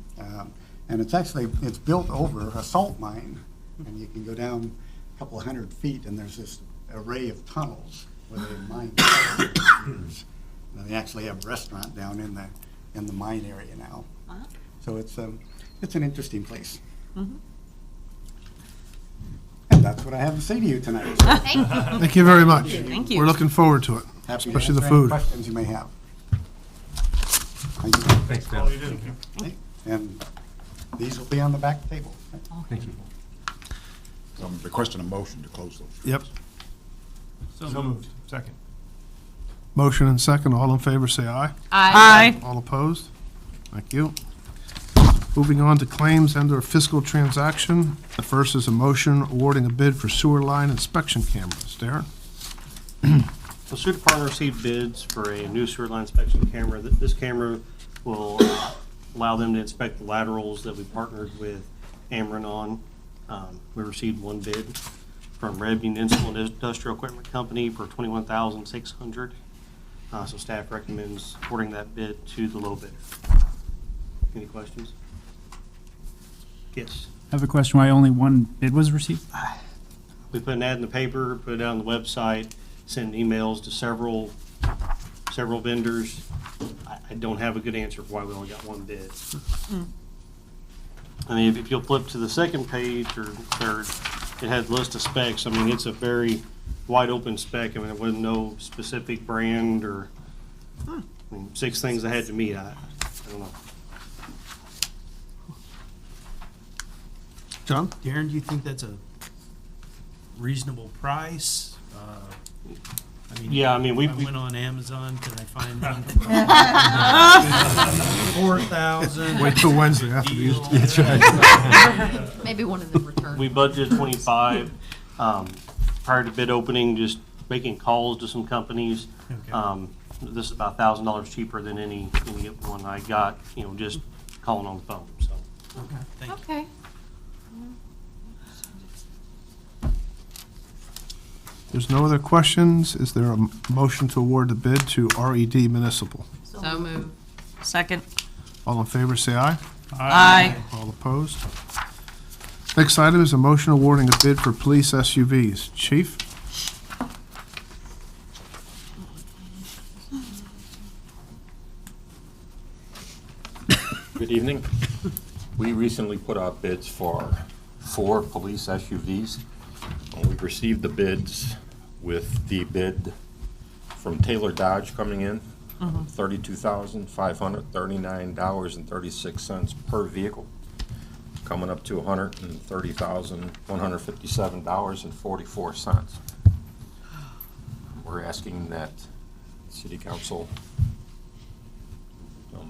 And it's built over a salt mine, and you can go down a couple of 100 feet, and there's this array of tunnels where they mine for years. And they actually have a restaurant down in the mine area now. So it's an interesting place. And that's what I have to say to you tonight. Thank you very much. Thank you. We're looking forward to it, Happy to especially the answer any food. questions you may have. Thank you. Thanks, All you do. And these will be on the back table. Thank you. I'm requesting a motion to close those. Yep. So moved. Second. Motion and second. All in favor, say aye. Aye. All opposed? Thank you. Moving on to claims under fiscal transaction. The first is a motion awarding a bid for sewer line inspection cameras. Darren? The sewer department received bids for a new sewer line inspection camera. This camera will allow them to inspect the laterals that we partnered with Ameren on. We received 1 bid from Red Municipal and Industrial Equipment Company for $21,600. So staff recommends awarding that bid to the low bidder. Any questions? Yes. I have a question why only 1 bid was received? We put an ad in the paper, put it out on the website, sent emails to several vendors. I don't have a good answer for why we only got 1 bid. I mean, if you'll flip to the second page or third, it has a list of specs. I mean, it's a very wide open spec. I mean, there wasn't no specific brand or, I mean, 6 things I had to meet. I don't know. John? Darren, do you think that's a reasonable price? Yeah, I mean, we I went on Amazon, can I find one for 4,000? Wait till Wednesday after these. That's right. Maybe one of them returned. We budgeted 25. Prior to bid opening, just making calls to some companies. Okay. This is about $1,000 cheaper than any one I got, just calling on the phone, so. Okay, thank you. Okay. There's no other questions. Is there a motion to award the bid to RED Municipal? So move. Second. All in favor, say aye. Aye. All opposed? Next item is a motion awarding a bid for police SUVs. Chief? Good evening. We recently put out bids for 4 police SUVs. We received the bids with the bid from Taylor Dodge coming in, $32,539.36 per vehicle, coming up to $130,157.44. We're asking that City Council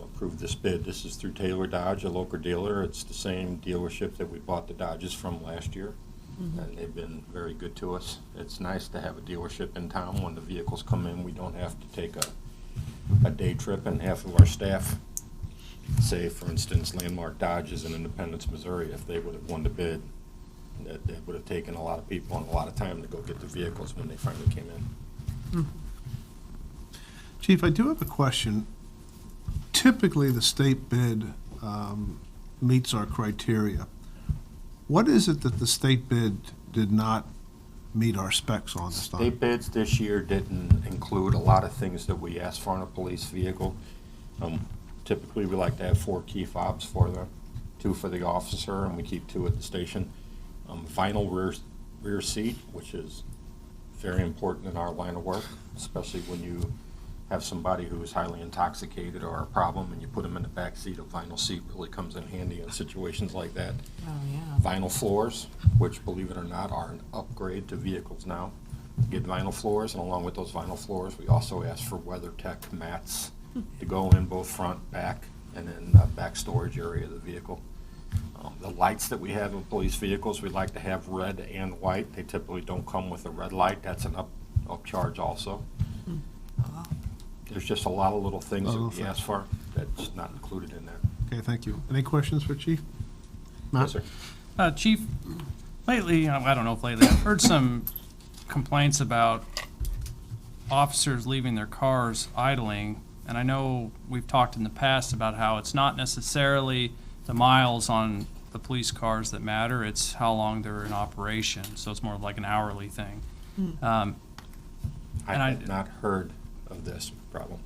approve this bid. This is through Taylor Dodge, a local dealer. It's the same dealership that we bought the Dodges from last year, and they've been very good to us. It's nice to have a dealership in town. When the vehicles come in, we don't have to take a day trip, and half of our staff, say, for instance, Landmark Dodge is in Independence, Missouri. If they would have won the bid, that would have taken a lot of people and a lot of time to go get the vehicles when they finally came in. Chief, I do have a question. Typically, the state bid meets our criteria. What is it that the state bid did not meet our specs on this time? State bids this year didn't include a lot of things that we asked for in a police vehicle. Typically, we like to have 4 key fobs for them, 2 for the officer, and we keep 2 at the station. Vinyl rear seat, which is very important in our line of work, especially when you have somebody who is highly intoxicated or a problem and you put them in the back seat. A vinyl seat really comes in handy in situations like that. Oh, yeah. Vinyl floors, which, believe it or not, are an upgrade to vehicles now. Get vinyl floors, and along with those vinyl floors, we also ask for WeatherTech mats to go in both front, back, and in the back storage area of the vehicle. The lights that we have in police vehicles, we like to have red and white. They typically don't come with a red light. That's an upcharge also. There's just a lot of little things that we ask for that's not included in there. Okay, thank you. Any questions for Chief? Matt? Yes, sir. Chief, lately, I don't know if lately, I've heard some complaints about officers leaving their cars idling, and I know we've talked in the past about how it's not necessarily the miles on the police cars that matter, it's how long they're in operation, so it's more like an hourly thing. I have not heard of this problem.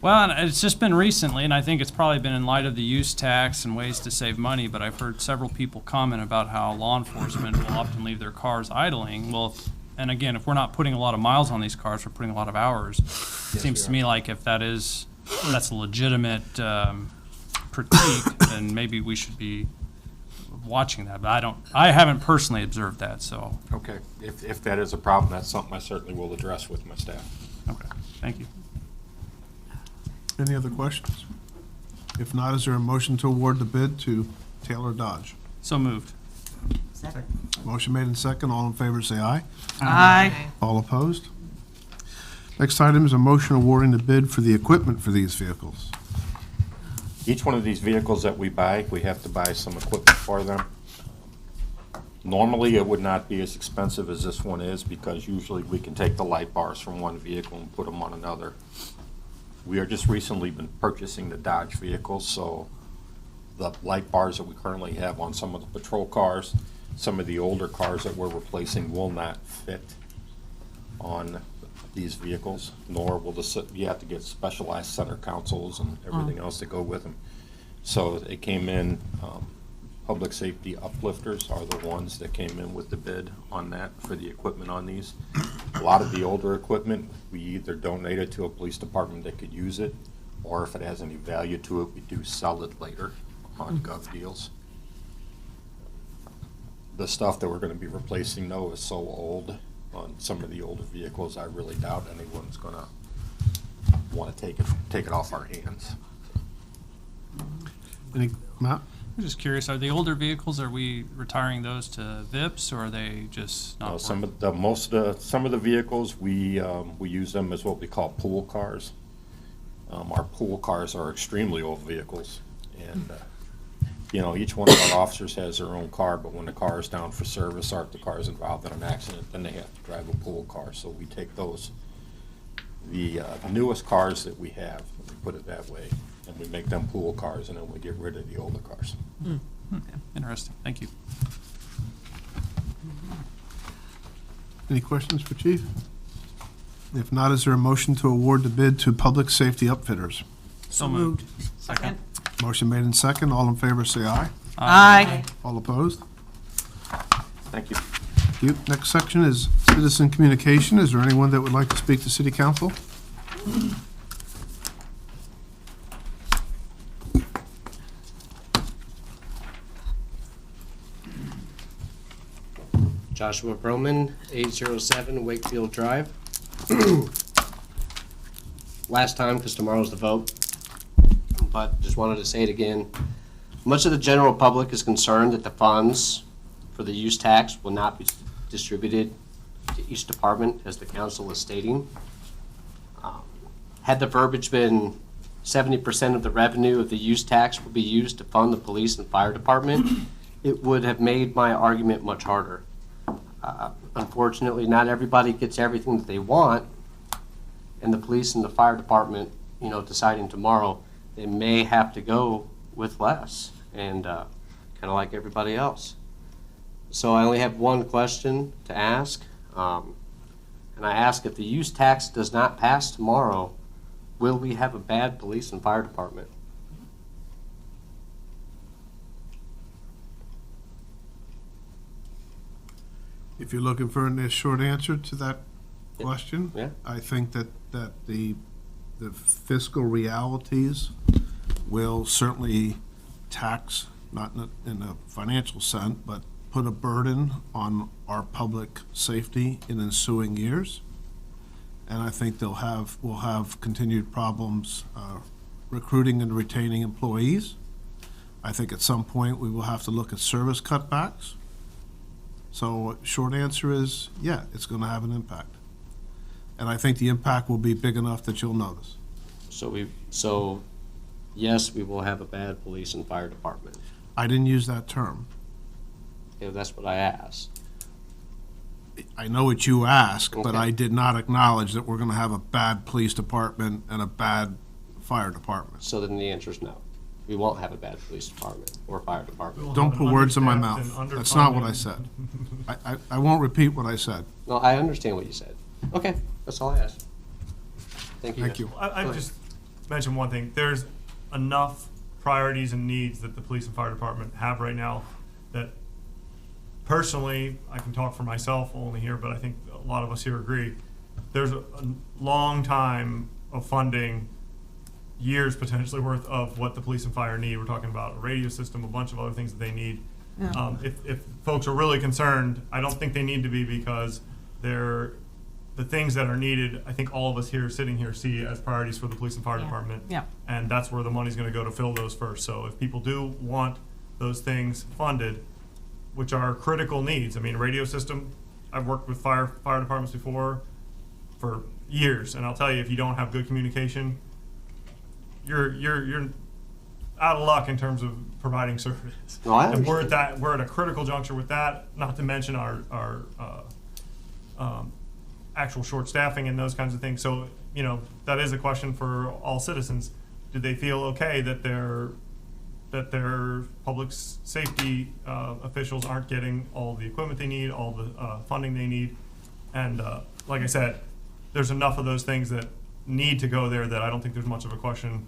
Well, and it's just been recently, and I think it's probably been in light of the use tax and ways to save money, but I've heard several people comment about how law enforcement will often leave their cars idling. Well, and again, if we're not putting a lot of miles on these cars, we're putting a lot of hours. It seems to me like if that's a legitimate critique, then maybe we should be watching that, but I haven't personally observed that, so. Okay, if that is a problem, that's something I certainly will address with my staff. Okay, thank you. Any other questions? If not, is there a motion to award the bid to Taylor Dodge? So moved. Second. Motion made in second. All in favor, say aye. Aye. All opposed? Next item is a motion awarding the bid for the equipment for these vehicles. Each one of these vehicles that we buy, we have to buy some equipment for them. Normally, it would not be as expensive as this one is because usually we can take the light bars from one vehicle and put them on another. We are just recently been purchasing the Dodge vehicles, so the light bars that we currently have on some of the patrol cars, some of the older cars that we're replacing will not fit on these vehicles, nor will you have to get specialized center consoles and everything else to go with them. So it came in, public safety uplifters are the ones that came in with the bid on that for the equipment on these. A lot of the older equipment, we either donate it to a police department that could use it, or if it has any value to it, we do sell it later on gov deals. The stuff that we're going to be replacing, though, is so old on some of the older vehicles, I really doubt anyone's going to want to take it off our hands. Any, Matt? I'm just curious, are the older vehicles, are we retiring those to VIPs, or are they just not? Some of the vehicles we use them as what we call pool cars. Our pool cars are extremely old vehicles, and You know, each one of our officers has their own car, but when the car is down for service or if the car is involved in an accident, then they have to drive a pool car. So we take those, the newest cars that we have, let me put it that way, and we make them pool cars, and then we get rid of the older cars. Interesting. Thank you. Any questions for Chief? If not, is there a motion to award the bid to Public Safety Upfitters? So moved. Second. Motion made in second. All in favor, say aye. Aye. All opposed? Thank you. Thank you. Next section is citizen communication. Is there anyone that would like to speak to City Council? Joshua Broman, 807 Wakefield Drive. Last time, because tomorrow's the vote, but just wanted to say it again. Much of the general public is concerned that the funds for the use tax will not be distributed to each department, as the council is stating. Had the verbiage been 70% of the revenue of the use tax will be used to fund the police and fire department, it would have made my argument much harder. Unfortunately, not everybody gets everything that they want, and the police and the fire department, you know, deciding tomorrow, they may have to go with less, and kind of like everybody else. So I only have one question to ask, and I ask, if the use tax does not pass tomorrow, will we have a bad police and fire department? If you're looking for a short answer to that Yeah. question, Yeah. I think that the fiscal realities will certainly tax, not in a financial sense, but put a burden on our public safety in ensuing years. And I think we'll have continued problems recruiting and retaining employees. I think at some point we will have to look at service cutbacks. So short answer is, yeah, it's going to have an impact. And I think the impact will be big enough that you'll notice. So yes, we will have a bad police and fire department. I didn't use that term. Yeah, that's what I asked. I know what you asked, but Okay. I did not acknowledge that we're going to have a bad police department and a bad fire department. So then the answer is no. We won't have a bad police department or fire department. Don't put words in my Understaffed mouth. and That's not what I underfunded. said. I won't repeat what I said. No, I understand what you said. Okay, that's all I asked. Thank you. Thank guys. you. Go I ahead. just mention one thing. There's enough priorities and needs that the police and fire department have right now that personally, I can talk for myself only here, but I think a lot of us here agree. There's a long time of funding, years potentially worth of what the police and fire need. We're talking about a radio system, a bunch of other things that they need. If folks are really concerned, I don't think they need to be, because they're the things that are needed, I think all of us here sitting here see as priorities for the police and fire department. Yeah. And that's where the money's gonna go to fill those first. So if people do want those things funded, which are critical needs, I mean, radio system, I've worked with fire departments before for years, and I'll tell you, if you don't have good communication, you're out of luck in terms of providing service. No, I And understand. we're at a critical juncture with that, not to mention our actual short staffing and those kinds of things. So, you know, that is a question for all citizens. Do they feel okay that their public safety officials aren't getting all the equipment they need, all the funding they need? And like I said, there's enough of those things that need to go there that I don't think there's much of a question.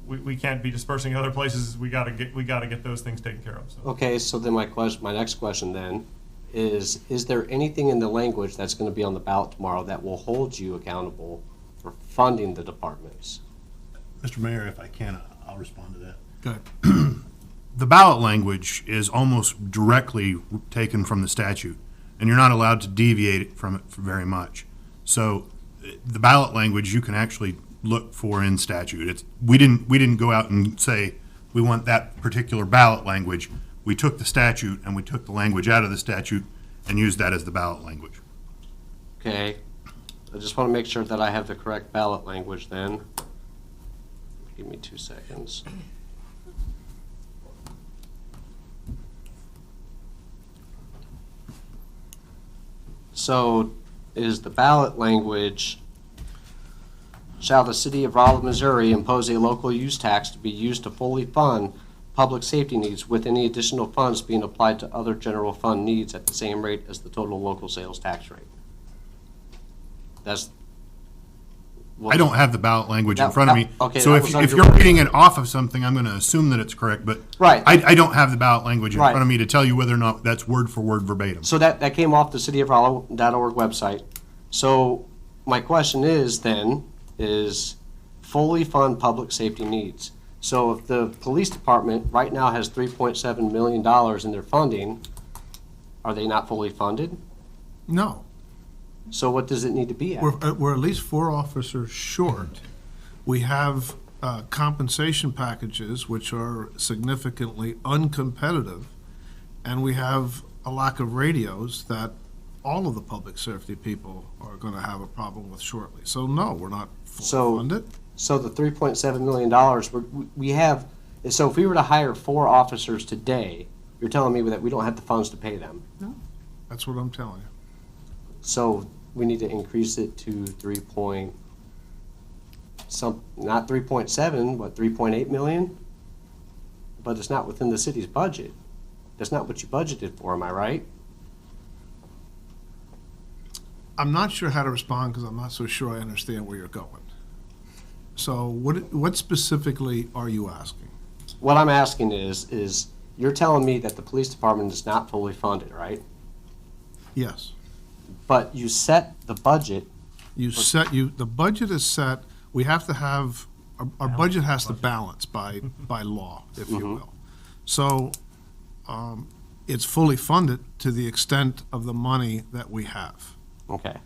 We can't be dispersing other places. We gotta get those things taken care of. So. Okay, so then my next question then is there anything in the language that's going to be on the ballot tomorrow that will hold you accountable for funding the departments? Mr. Mayor, if I can, I'll respond to that. Go ahead. The ballot language is almost directly taken from the statute, and you're not allowed to deviate from it for very much. So the ballot language you can actually look for in statute. We didn't go out and say we want that particular ballot language. We took the statute and we took the language out of the statute and used that as the ballot language. Okay, I just want to make sure that I have the correct ballot language then. Give me 2 seconds. So is the ballot language, shall the city of Rolla, Missouri impose a local use tax to be used to fully fund public safety needs with any additional funds being applied to other general fund needs at the same rate as the total local sales tax rate? That's. I don't have the ballot language in That- front of me. okay, So that if was if under- you're reading it off of something, I'm going to assume that it's correct, but Right. I don't have the ballot language in Right. front of me to tell you whether or not that's word for word verbatim. So that came off the cityofrolla.org website. So my question is then, is fully fund public safety needs. So if the police department right now has $3.7 million in their funding, are they not fully funded? No. So what does it need to be at? We're at least 4 officers short. We have compensation packages which are significantly uncompetitive, and we have a lack of radios that all of the public safety people are going to have a problem with shortly. So no, we're not fully funded. So the $3.7 million, we have, so if we were to hire 4 officers today, you're telling me that we don't have the funds to pay them? No. That's what I'm telling you. So we need to increase it to not 3.7, but 3.8 million? But it's not within the city's budget. That's not what you budgeted for, am I right? I'm not sure how to respond because I'm not so sure I understand where you're going. So what specifically are you asking? What I'm asking is you're telling me that the police department is not fully funded, right? Yes. But you set the budget. The budget is set, we have to have, our budget has to balance by law, if you will. So it's fully funded to the extent of the money that we have. Okay.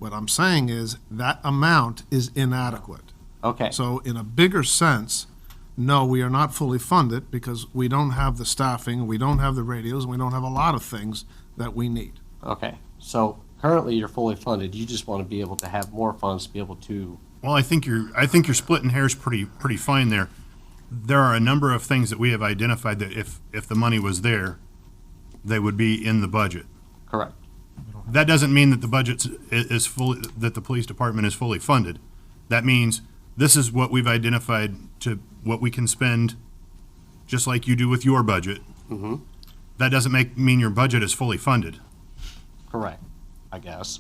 What I'm saying is that amount is inadequate. Okay. So in a bigger sense, no, we are not fully funded because we don't have the staffing, we don't have the radios, and we don't have a lot of things that we need. Okay. So currently you're fully funded. You just want to be able to have more funds to be able to. Well, I think you're splitting hairs pretty fine there. There are a number of things that we have identified that if the money was there, they would be in the budget. Correct. That doesn't mean that the budget is fully, that the police department is fully funded. That means this is what we've identified to what we can spend, just like you do with your budget. Mm-hmm. That doesn't mean your budget is fully funded. Correct, I guess.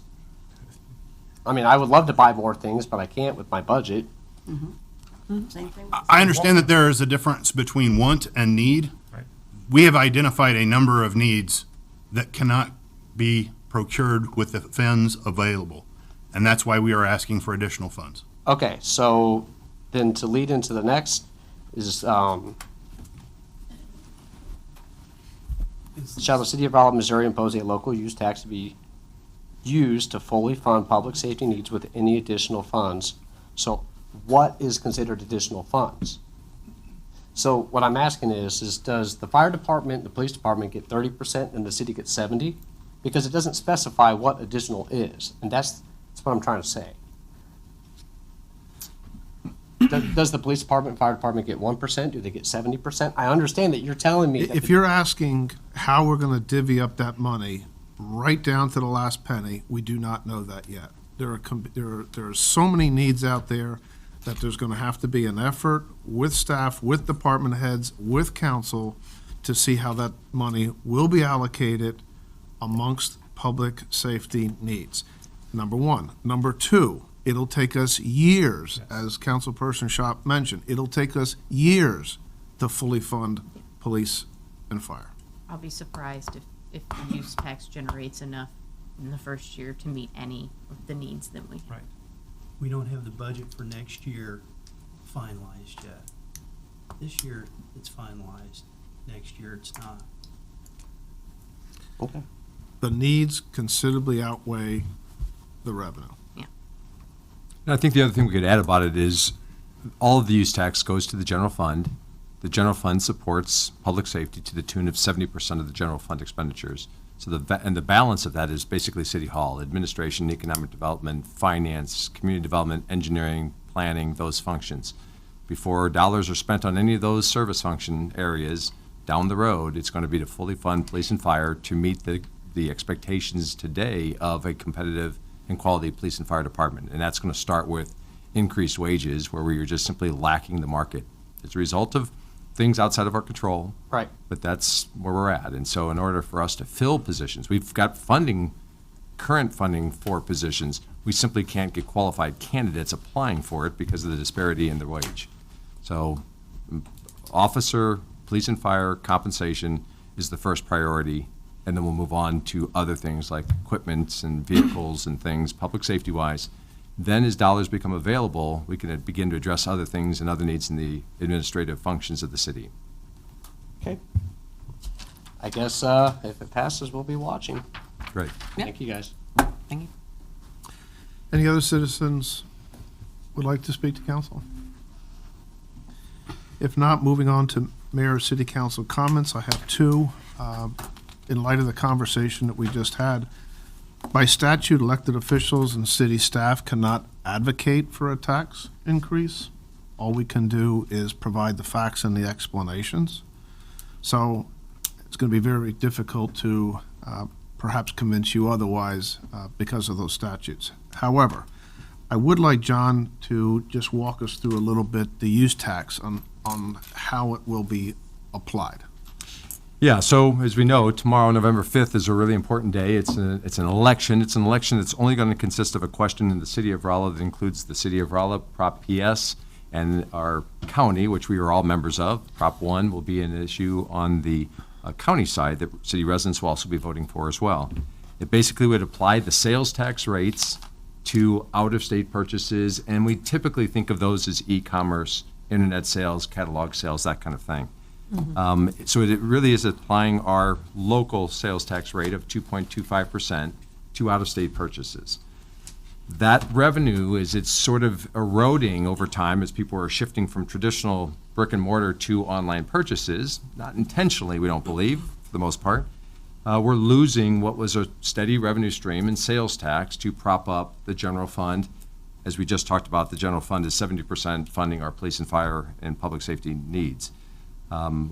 I mean, I would love to buy more things, but I can't with my budget. Same thing. I understand that there is a difference between want and need. Right. We have identified a number of needs that cannot be procured with the funds available, and that's why we are asking for additional funds. Okay, so then to lead into the next is, shall the city of Rolla, Missouri impose a local use tax to be used to fully fund public safety needs with any additional funds? So what is considered additional funds? So what I'm asking is does the fire department, the police department get 30% and the city gets 70%? Because it doesn't specify what additional is, and that's what I'm trying to say. Does the police department, fire department get 1%? Do they get 70%? I understand that you're telling me that. If you're asking how we're going to divvy up that money, right down to the last penny, we do not know that yet. There are so many needs out there that there's going to have to be an effort with staff, with department heads, with council to see how that money will be allocated amongst public safety needs. Number one. Number two, it'll take us years, as Councilperson Shop mentioned, it'll take us years to fully fund police and fire. I'll be surprised if the use tax generates enough in the first year to meet any of the needs that we have. Right. We don't have the budget for next year finalized yet. This year, it's finalized. Next year, it's not. Okay. The needs considerably outweigh the revenue. And I think the other thing we could add about it is all of the use tax goes to the general fund. The general fund supports public safety to the tune of 70% of the general fund expenditures. So the balance of that is basically City Hall, administration, economic development, finance, community development, engineering, planning, those functions. Before dollars are spent on any of those service function areas, down the road, it's going to be to fully fund police and fire to meet the the expectations today of a competitive and quality police and fire department. And that's going to start with increased wages, where we are just simply lacking the market. It's a result of things outside of our control. Right. But that's where we're at. And so in order for us to fill positions, we've got funding, current funding for positions. We simply can't get qualified candidates applying for it because of the disparity in the wage. So officer, police and fire compensation is the first priority, and then we'll move on to other things like equipment and vehicles and things, public safety-wise. Then as dollars become available, we can begin to address other things and other needs in the administrative functions of the city. Okay. I guess if it passes, we'll be watching. Great. Thank you, guys. Thank you. Any other citizens would like to speak to council? If not, moving on to mayor or city council comments, I have two. In light of the conversation that we just had, by statute, elected officials and city staff cannot advocate for a tax increase. All we can do is provide the facts and the explanations. So it's going to be very difficult to perhaps convince you otherwise because of those statutes. However, I would like John to just walk us through a little bit the use tax on how it will be applied. Yeah, so as we know, tomorrow, November 5th, is a really important day. It's an election. It's an election that's only going to consist of a question in the city of Rolla that includes the city of Rolla, Prop PS, and our county, which we are all members of. Prop 1 will be an issue on the county side that city residents will also be voting for as well. It basically would apply the sales tax rates to out-of-state purchases, and we typically think of those as e-commerce, internet sales, catalog sales, that kind of thing. So it really is applying our local sales tax rate of 2.25% to out-of-state purchases. That revenue it's sort of eroding over time as people are shifting from traditional brick and mortar to online purchases, not intentionally, we don't believe, for the most part. We're losing what was a steady revenue stream in sales tax to prop up the general fund. As we just talked about, the general fund is 70% funding our police and fire and public safety needs.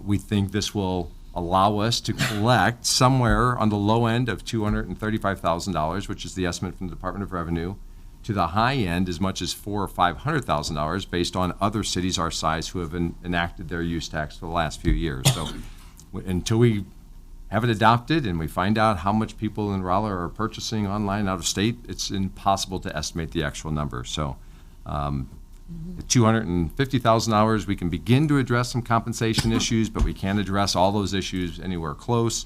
We think this will allow us to collect somewhere on the low end of $235,000, which is the estimate from the Department of Revenue, to the high end as much as $400,000 or $500,000 based on other cities our size who have enacted their use tax for the last few years. So until we have it adopted and we find out how much people in Rolla are purchasing online out of state, it's impossible to estimate the actual number. So at $250,000, we can begin to address some compensation issues, but we can't address all those issues anywhere close.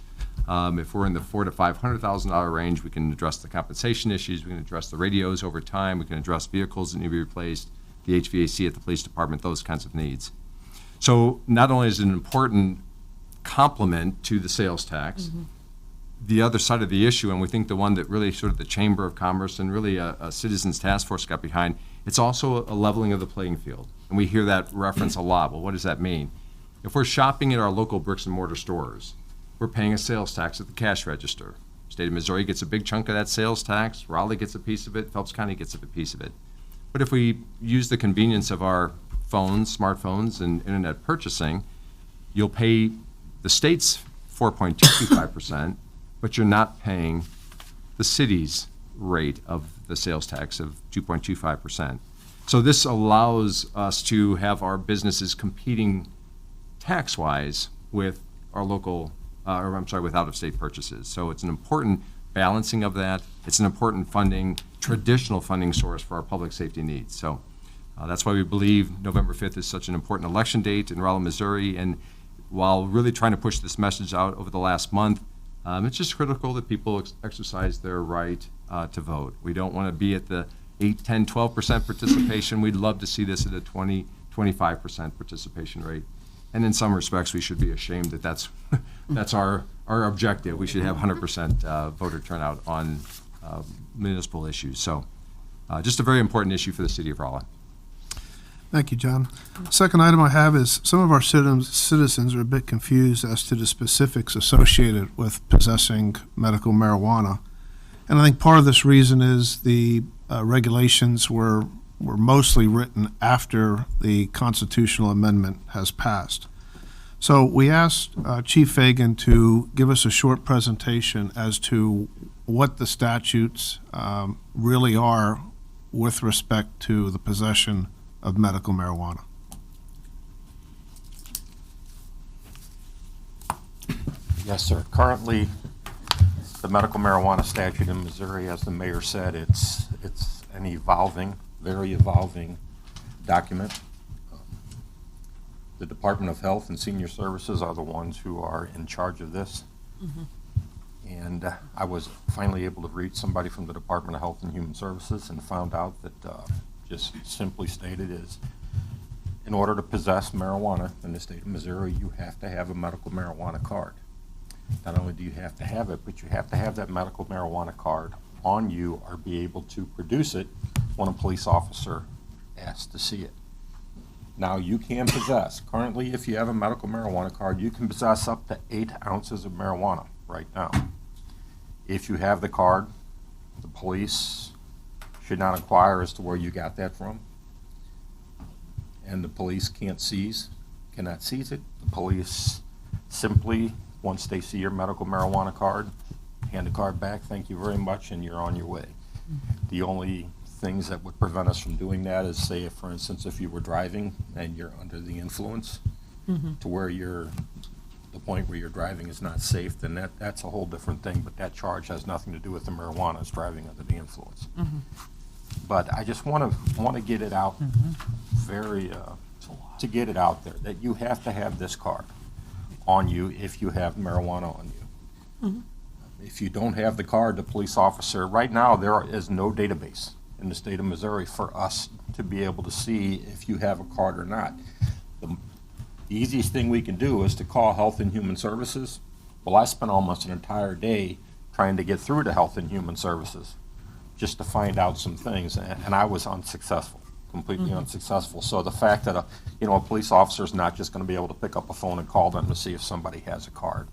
If we're in the $400,000 to $500,000 range, we can address the compensation issues, we can address the radios over time, we can address vehicles that need to be replaced, the HVAC at the police department, those kinds of needs. So not only is it an important complement to the sales tax, the other side of the issue, and we think the one that really sort of the Chamber of Commerce and really a Citizens Task Force got behind, it's also a leveling of the playing field. And we hear that reference a lot. Well, what does that mean? If we're shopping at our local bricks and mortar stores, we're paying a sales tax at the cash register. State of Missouri gets a big chunk of that sales tax. Raleigh gets a piece of it. Phelps County gets a piece of it. But if we use the convenience of our phones, smartphones, and internet purchasing, you'll pay the state's 4.225%, but you're not paying the city's rate of the sales tax of 2.25%. So this allows us to have our businesses competing tax-wise with our local, with out-of-state purchases. So it's an important balancing of that. It's an important traditional funding source for our public safety needs. So that's why we believe November 5th is such an important election date in Rolla, Missouri. And while really trying to push this message out over the last month, it's just critical that people exercise their right to vote. We don't want to be at the 8, 10, 12% participation. We'd love to see this at a 20, 25% participation rate. And in some respects, we should be ashamed that that's our objective. We should have 100% voter turnout on municipal issues. So just a very important issue for the city of Rolla. Thank you, John. Second item I have is some of our citizens are a bit confused as to the specifics associated with possessing medical marijuana. And I think part of this reason is the regulations were mostly written after the constitutional amendment has passed. So we asked Chief Fagan to give us a short presentation as to what the statutes really are with respect to the possession of medical marijuana. Yes, sir. Currently, the medical marijuana statute in Missouri, as the mayor said, it's an evolving, very evolving document. The Department of Health and Senior Services are the ones who are in charge of this. And I was finally able to reach somebody from the Department of Health and Human Services and found out that, just simply stated, is in order to possess marijuana in the state of Missouri, you have to have a medical marijuana card. Not only do you have to have it, but you have to have that medical marijuana card on you or be able to produce it when a police officer asks to see it. Now, you can possess, currently, if you have a medical marijuana card, you can possess up to 8 ounces of marijuana right now. If you have the card, the police should not inquire as to where you got that from. And the police cannot seize it. The police simply, once they see your medical marijuana card, hand the card back, thank you very much, and you're on your way. The only things that would prevent us from doing that is, say, if, for instance, if you were driving and you're under the influence to where the point where you're driving is not safe, then that's a whole different thing, but that charge has nothing to do with the marijuana, it's driving under the influence. But I just want to get it out to get it out there, that you have to have this card on you if you have marijuana on you. If you don't have the card, the police officer, right now, there is no database in the state of Missouri for us to be able to see if you have a card or not. The easiest thing we can do is to call Health and Human Services. Well, I spent almost an entire day trying to get through to Health and Human Services just to find out some things, and I was unsuccessful, completely unsuccessful. So the fact that a police officer is not just going to be able to pick up a phone and call them to see if somebody has a card.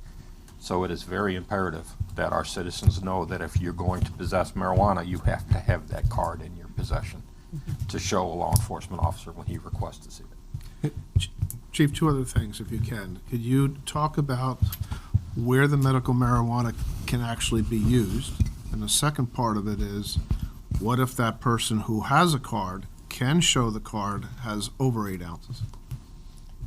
So it is very imperative that our citizens know that if you're going to possess marijuana, you have to have that card in your possession to show a law enforcement officer when he requests to see it. Chief, 2 other things, if you can. Could you talk about where the medical marijuana can actually be used? And the second part of it is, what if that person who has a card can show the card has over 8 ounces?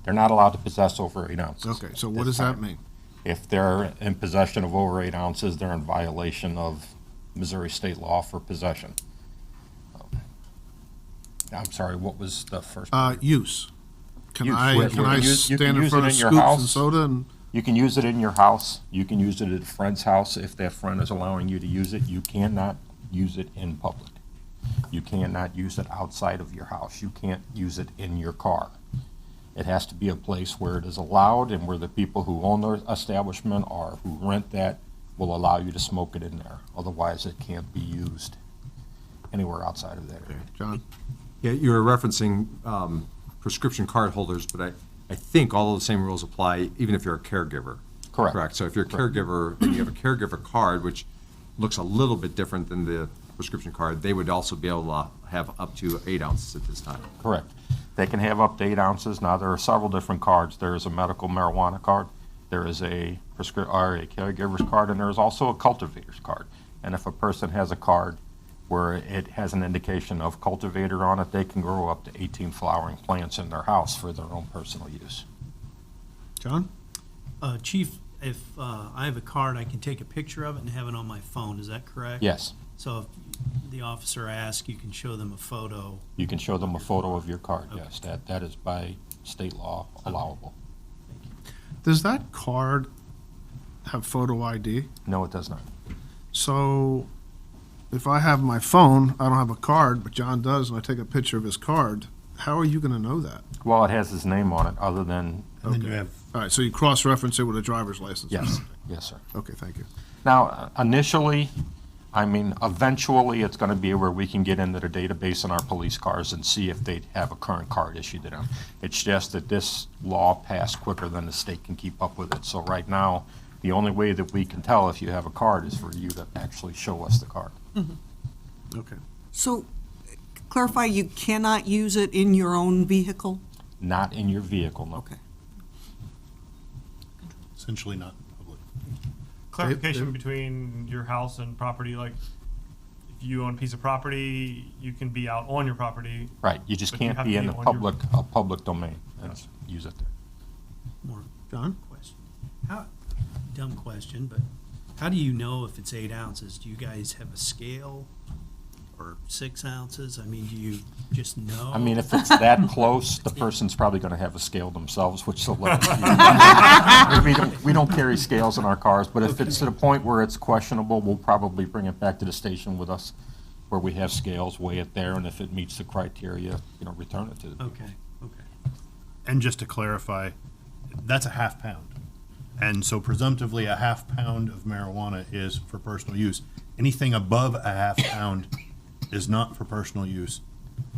They're not allowed to possess over 8 ounces. Okay, so what does that mean? If they're in possession of over 8 ounces, they're in violation of Missouri state law for possession. I'm sorry, what was the first part? Use. Can Use. I You can use stand in it front of in your scoops house. and soda and? You can use it in your house. You can use it at a friend's house if that friend is allowing you to use it. You cannot use it in public. You cannot use it outside of your house. You can't use it in your car. It has to be a place where it is allowed and where the people who own the establishment or who rent that will allow you to smoke it in there. Otherwise, it can't be used anywhere outside of that area. John? Yeah, you were referencing prescription card holders, but I think all of the same rules apply even if you're a caregiver. Correct. So if you're a caregiver and you have a caregiver card, which looks a little bit different than the prescription card, they would also be able to have up to 8 ounces at this time. Correct. They can have up to 8 ounces. Now, there are several different cards. There is a medical marijuana card, there is a caregiver's card, and there is also a cultivator's card. And if a person has a card where it has an indication of cultivator on it, they can grow up to 18 flowering plants in their house for their own personal use. John? Chief, if I have a card, I can take a picture of it and have it on my phone, is that correct? Yes. So if the officer asks, you can show them a photo? You can show them a photo of your card, yes. That is by state law allowable. Does that card have photo ID? No, it does not. So if I have my phone, I don't have a card, but John does, and I take a picture of his card, how are you going to know that? Well, it has his name on it, other than... And then you have, All right, so you cross-reference it with a driver's license? Yes, yes, sir. Okay, thank you. Now, initially, eventually, it's going to be where we can get into the database in our police cars and see if they have a current card issued to them. It's just that this law passed quicker than the state can keep up with it. So right now, the only way that we can tell if you have a card is for you to actually show us the card. Okay. So, clarify, you cannot use it in your own vehicle? Not in your vehicle, no. Okay. essentially not public. Clarification between your house and property, like, if you own a piece of property, you can be out on your property. Right, you just but you can't have be to in the on your- public domain and use it there. More John? question. Dumb question, but how do you know if it's 8 ounces? Do you guys have a scale or 6 ounces? I mean, do you just know? I mean, if it's that close, the person's probably gonna have a scale themselves, which they'll let us. We don't carry scales in our cars, but if it's to the point where it's questionable, we'll probably bring it back to the station with us, where we have scales, weigh it there, and if it meets the criteria, return it to the people. Okay. And just to clarify, that's a half pound. And so presumptively, a half pound of marijuana is for personal use. Anything above a half pound is not for personal use,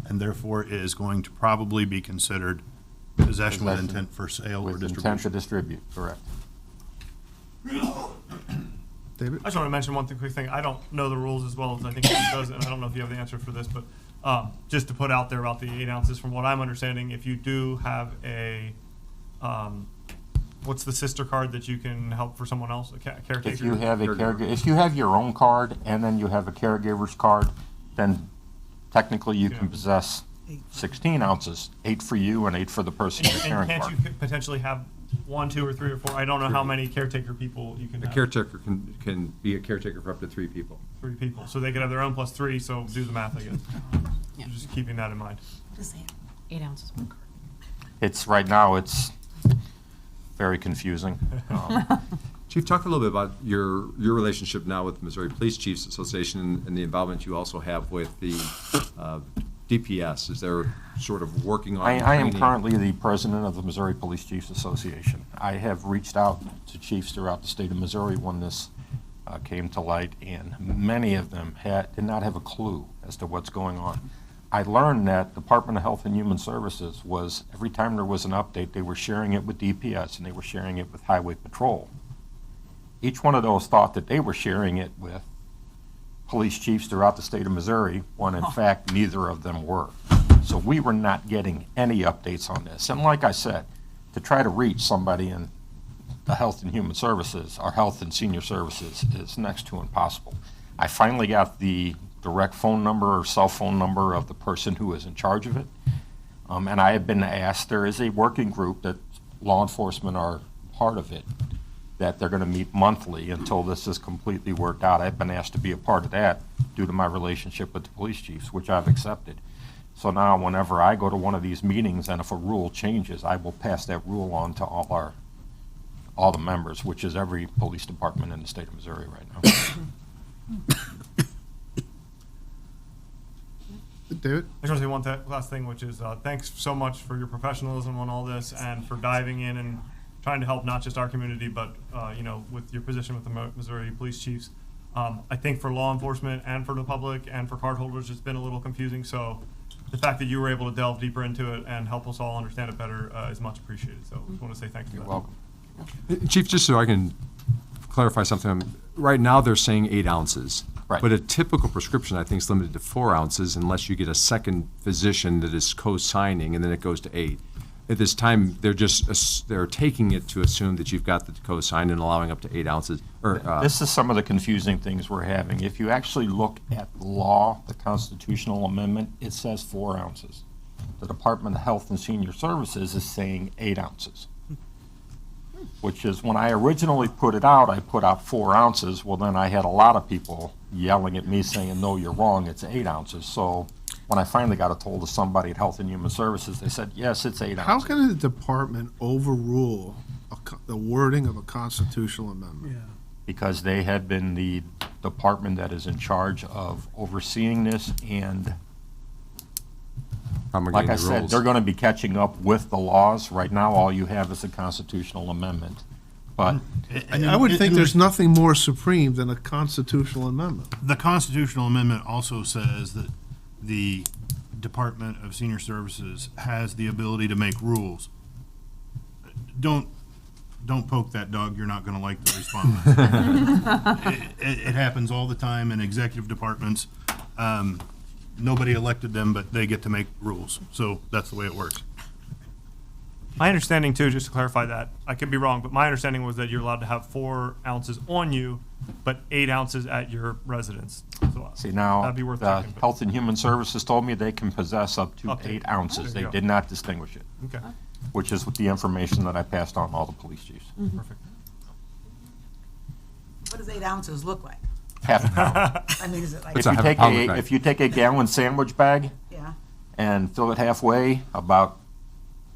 and therefore is going to probably be considered possession with intent for sale or With intent to distribution. distribute, correct. David? I just want to mention one quick thing. I don't know the rules as well as I think he does, and I don't know if you have the answer for this, but just to put out there about the 8 ounces, from what I'm understanding, if you do have a, what's the sister card that you can help for someone else, a caretaker? If you have if you have your own card and then you have a caregiver's card, then technically you can possess 16 ounces, 8 for you and 8 for the person you're And caring can't for. you potentially have 1, 2, or 3 or 4? I don't know how many caretaker people you can A have. caretaker can be a caretaker for up to 3 people. 3 people, so they could have their own plus 3, so do the math, I guess. Just keeping that in mind. 8 ounces. It's, right now, it's very confusing. Chief, talk a little bit about your relationship now with Missouri Police Chiefs Association and the involvement you also have with the DPS. Is there sort of working on I am training? currently the president of the Missouri Police Chiefs Association. I have reached out to chiefs throughout the state of Missouri when this came to light, and many of them did not have a clue as to what's going on. I learned that Department of Health and Human Services was, every time there was an update, they were sharing it with DPS and they were sharing it with Highway Patrol. Each one of those thought that they were sharing it with police chiefs throughout the state of Missouri, when in fact neither of them were. So we were not getting any updates on this. And like I said, to try to reach somebody in the Health and Human Services, or Health and Senior Services, is next to impossible. I finally got the direct phone number or cell phone number of the person who is in charge of it. And I have been asked, there is a working group that law enforcement are part of it, that they're going to meet monthly until this is completely worked out. I've been asked to be a part of that due to my relationship with the police chiefs, which I've accepted. So now whenever I go to one of these meetings and if a rule changes, I will pass that rule on to all the members, which is every police department in the state of Missouri right now. David? I just want to say one last thing, which is thanks so much for your professionalism on all this and for diving in and trying to help not just our community, but with your position with the Missouri Police Chiefs. I think for law enforcement and for the public and for cardholders, it's been a little confusing. So the fact that you were able to delve deeper into it and help us all understand it better is much appreciated. So I just want to say thank you. You're welcome. Chief, just so I can clarify something, right now they're saying 8 ounces. Right. But a typical prescription, I think, is limited to 4 ounces unless you get a second physician that is co-signing, and then it goes to 8. At this time, they're taking it to assume that you've got the co-sign and allowing up to 8 ounces. This is some of the confusing things we're having. If you actually look at the law, the constitutional amendment, it says 4 ounces. The Department of Health and Senior Services is saying 8 ounces. Which is, when I originally put it out, I put out 4 ounces. Well, then I had a lot of people yelling at me saying, no, you're wrong, it's 8 ounces. So when I finally got a hold of somebody at Health and Human Services, they said, yes, it's 8 ounces. How can the department overrule the wording of a constitutional amendment? Yeah. Because they have been the department that is in charge of overseeing this, and like I said, they're going to be catching up with the laws. Right now, all you have is a constitutional amendment. But I would think there's nothing more supreme than a constitutional amendment. The constitutional amendment also says that the Department of Senior Services has the ability to make rules. Don't poke that dog, you're not gonna like the response. It happens all the time in executive departments. Nobody elected them, but they get to make rules, so that's the way it works. My understanding too, just to clarify that, I could be wrong, but my understanding was that you're allowed to have 4 ounces on you, but 8 ounces at your residence. So See, now, that'd be worth the checking. Health and Human Services told me they can possess up to Up to 8 ounces. There They you go. did not distinguish it, Okay, which is the information that I passed on to all the police chiefs. perfect. What does 8 ounces look like? Half a pound. I mean, is it like, If a you half take pound a, bag. if you take a gallon sandwich bag yeah? and fill it halfway, about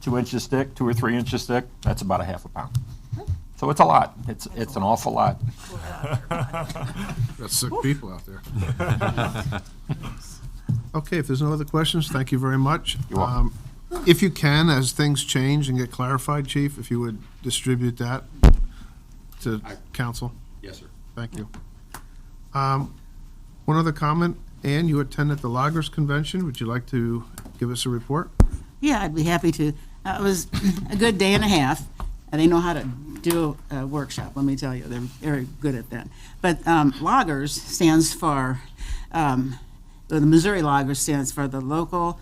2 inches thick, 2 or 3 inches thick, that's about a half a pound. So it's a lot. It's an awful lot. Got sick people out there. Okay, if there's no other questions, thank you very much. You're welcome. If you can, as things change and get clarified, Chief, if you would distribute that to council. Yes, sir. Thank you. One other comment, Ann, you attended the Loggers Convention. Would you like to give us a report? Yeah, I'd be happy to. It was a good day and a half, and they know how to do a workshop, let me tell you. They're very good at that. But Loggers stands for, the Missouri Loggers stands for the local,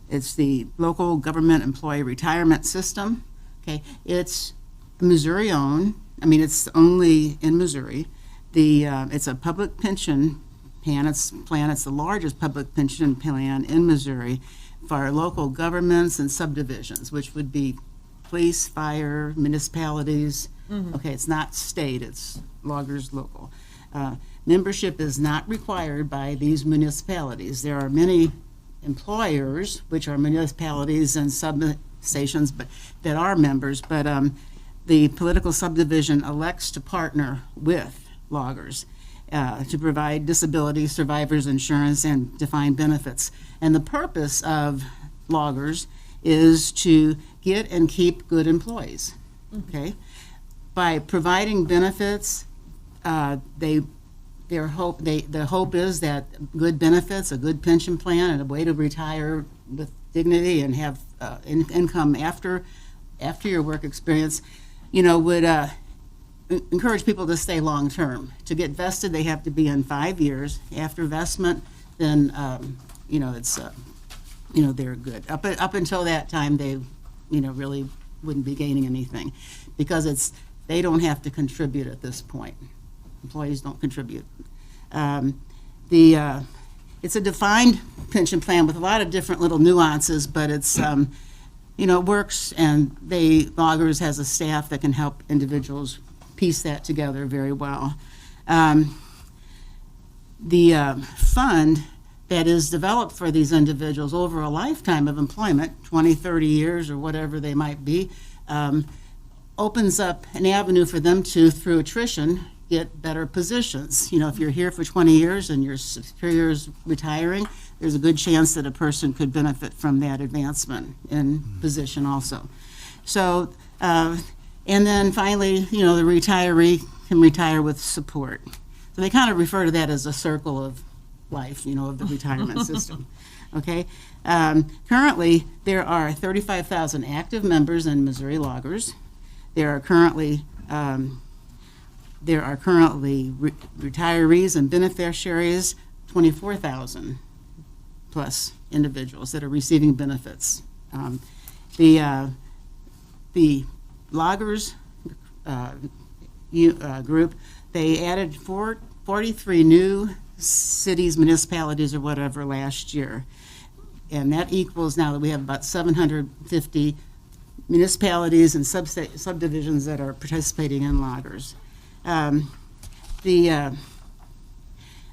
it's the Local Government Employee Retirement System. Okay, it's Missouri-owned. I mean, it's only in Missouri. It's a public pension plan. It's the largest public pension plan in Missouri for local governments and subdivisions, which would be police, fire, municipalities. Okay, it's not state, it's Loggers local. Membership is not required by these municipalities. There are many employers, which are municipalities and substations, but that are members, but the political subdivision elects to partner with Loggers to provide disability survivors insurance and defined benefits. And the purpose of Loggers is to get and keep good employees. Okay, by providing benefits, the hope is that good benefits, a good pension plan, and a way to retire with dignity and have income after your work experience, would encourage people to stay long-term. To get vested, they have to be in 5 years. After vestment, then, it's, they're good. Up until that time, they, really wouldn't be gaining anything because they don't have to contribute at this point. Employees don't contribute. It's a defined pension plan with a lot of different little nuances, but it's, it works, and Loggers has a staff that can help individuals piece that together very well. The fund that is developed for these individuals over a lifetime of employment, 20, 30 years, or whatever they might be, opens up an avenue for them to, through attrition, get better positions. If you're here for 20 years and your superior's retiring, there's a good chance that a person could benefit from that advancement in position also. So, and then finally, the retiree can retire with support. So they kind of refer to that as a circle of life, of the retirement system. Okay? Currently, there are 35,000 active members in Missouri Loggers. There are currently retirees and beneficiaries, 24,000 plus individuals that are receiving benefits. The Loggers group, they added 43 new cities, municipalities, or whatever last year. And that equals now that we have about 750 municipalities and subdivisions that are participating in Loggers. The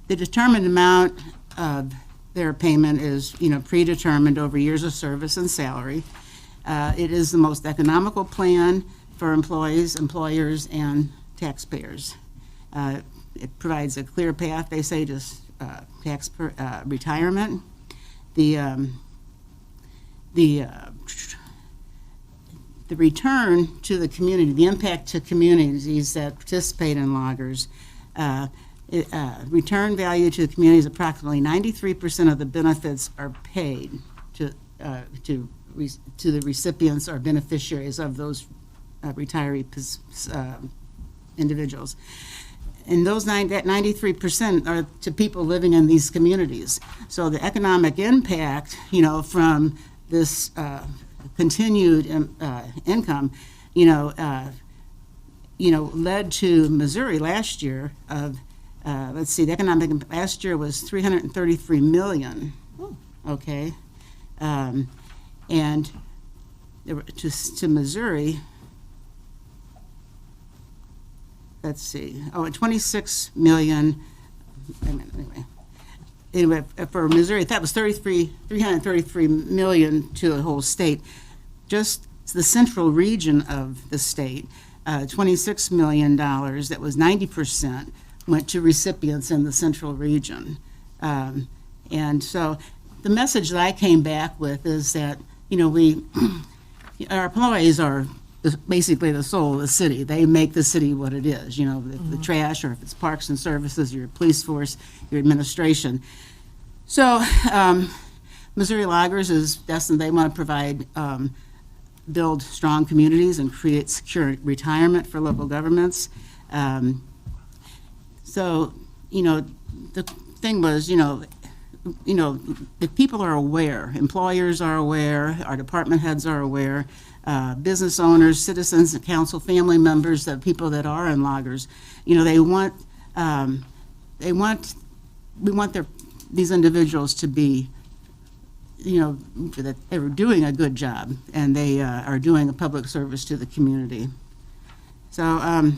determined amount of their payment is, predetermined over years of service and salary. It is the most economical plan for employees, employers, and taxpayers. It provides a clear path, they say, to retirement. The return to the community, the impact to communities that participate in Loggers, return value to the community is approximately 93% of the benefits are paid to the recipients or beneficiaries of those retiree individuals. And that 93% are to people living in these communities. So the economic impact, from this continued income, led to Missouri last year of, let's see, the economic last year was 333 million. Okay, and there were, to Missouri. Let's see. 26 million. Anyway, for Missouri, that was 333 million to the whole state. Just the central region of the state, $26 million, that was 90%, went to recipients in the central region. And so the message that I came back with is that, our employees are basically the soul of the city. They make the city what it is, the trash, or if it's parks and services, your police force, your administration. So Missouri Loggers is destined, they want to provide, build strong communities and create secure retirement for local governments. So, the thing was, if people are aware, employers are aware, our department heads are aware, business owners, citizens, and council, family members, the people that are in loggers, we want these individuals to be, that they were doing a good job and they are doing a public service to the community. So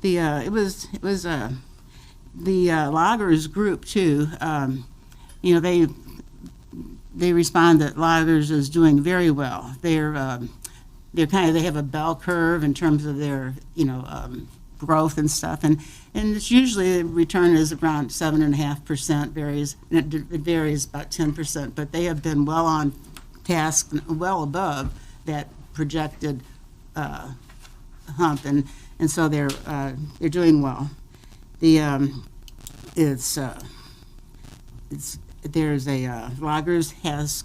the loggers group too. They respond that loggers is doing very well. They have a bell curve in terms of their growth and stuff, and it's usually the return is around 7.5%. Varies, and it varies about 10%, but they have been well on task, well above that projected hump, and so they're doing well. There's a loggers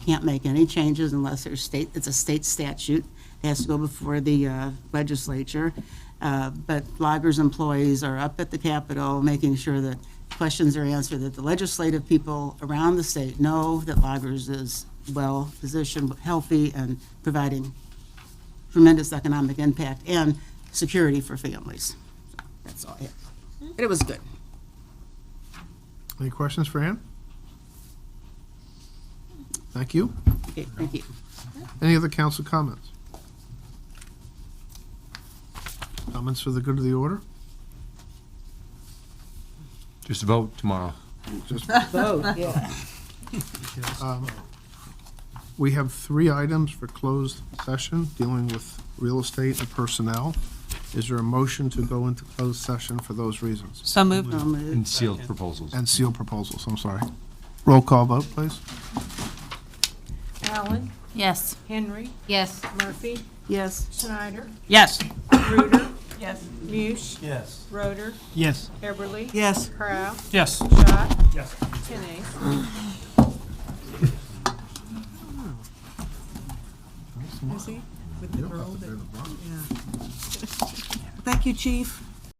can't make any changes unless it's a state statute. It has to go before the legislature. But loggers employees are up at the Capitol making sure that questions are answered, that the legislative people around the state know that loggers is well positioned, healthy, and providing tremendous economic impact and security for families. So that's all I have. It was good. Any questions for Ann? Thank you. Okay, thank you. Any other council comments? Comments for the good of the order? Just vote tomorrow. Just Vote, yeah. We have 3 items for closed session dealing with real estate and personnel. Is there a motion to go into closed session for those reasons? So moved. And sealed proposals. And sealed proposals, I'm sorry. Roll call vote, please. Allen, Yes. Henry, Yes. Murphy, Yes. Schneider, Yes. Reuter. Yes. Muse, Yes. Roder, Yes. Eberly. Yes. Crowe, Yes. Schott. Yes. 10 ayes. Is he with the girl that, yeah. Thank you, Chief.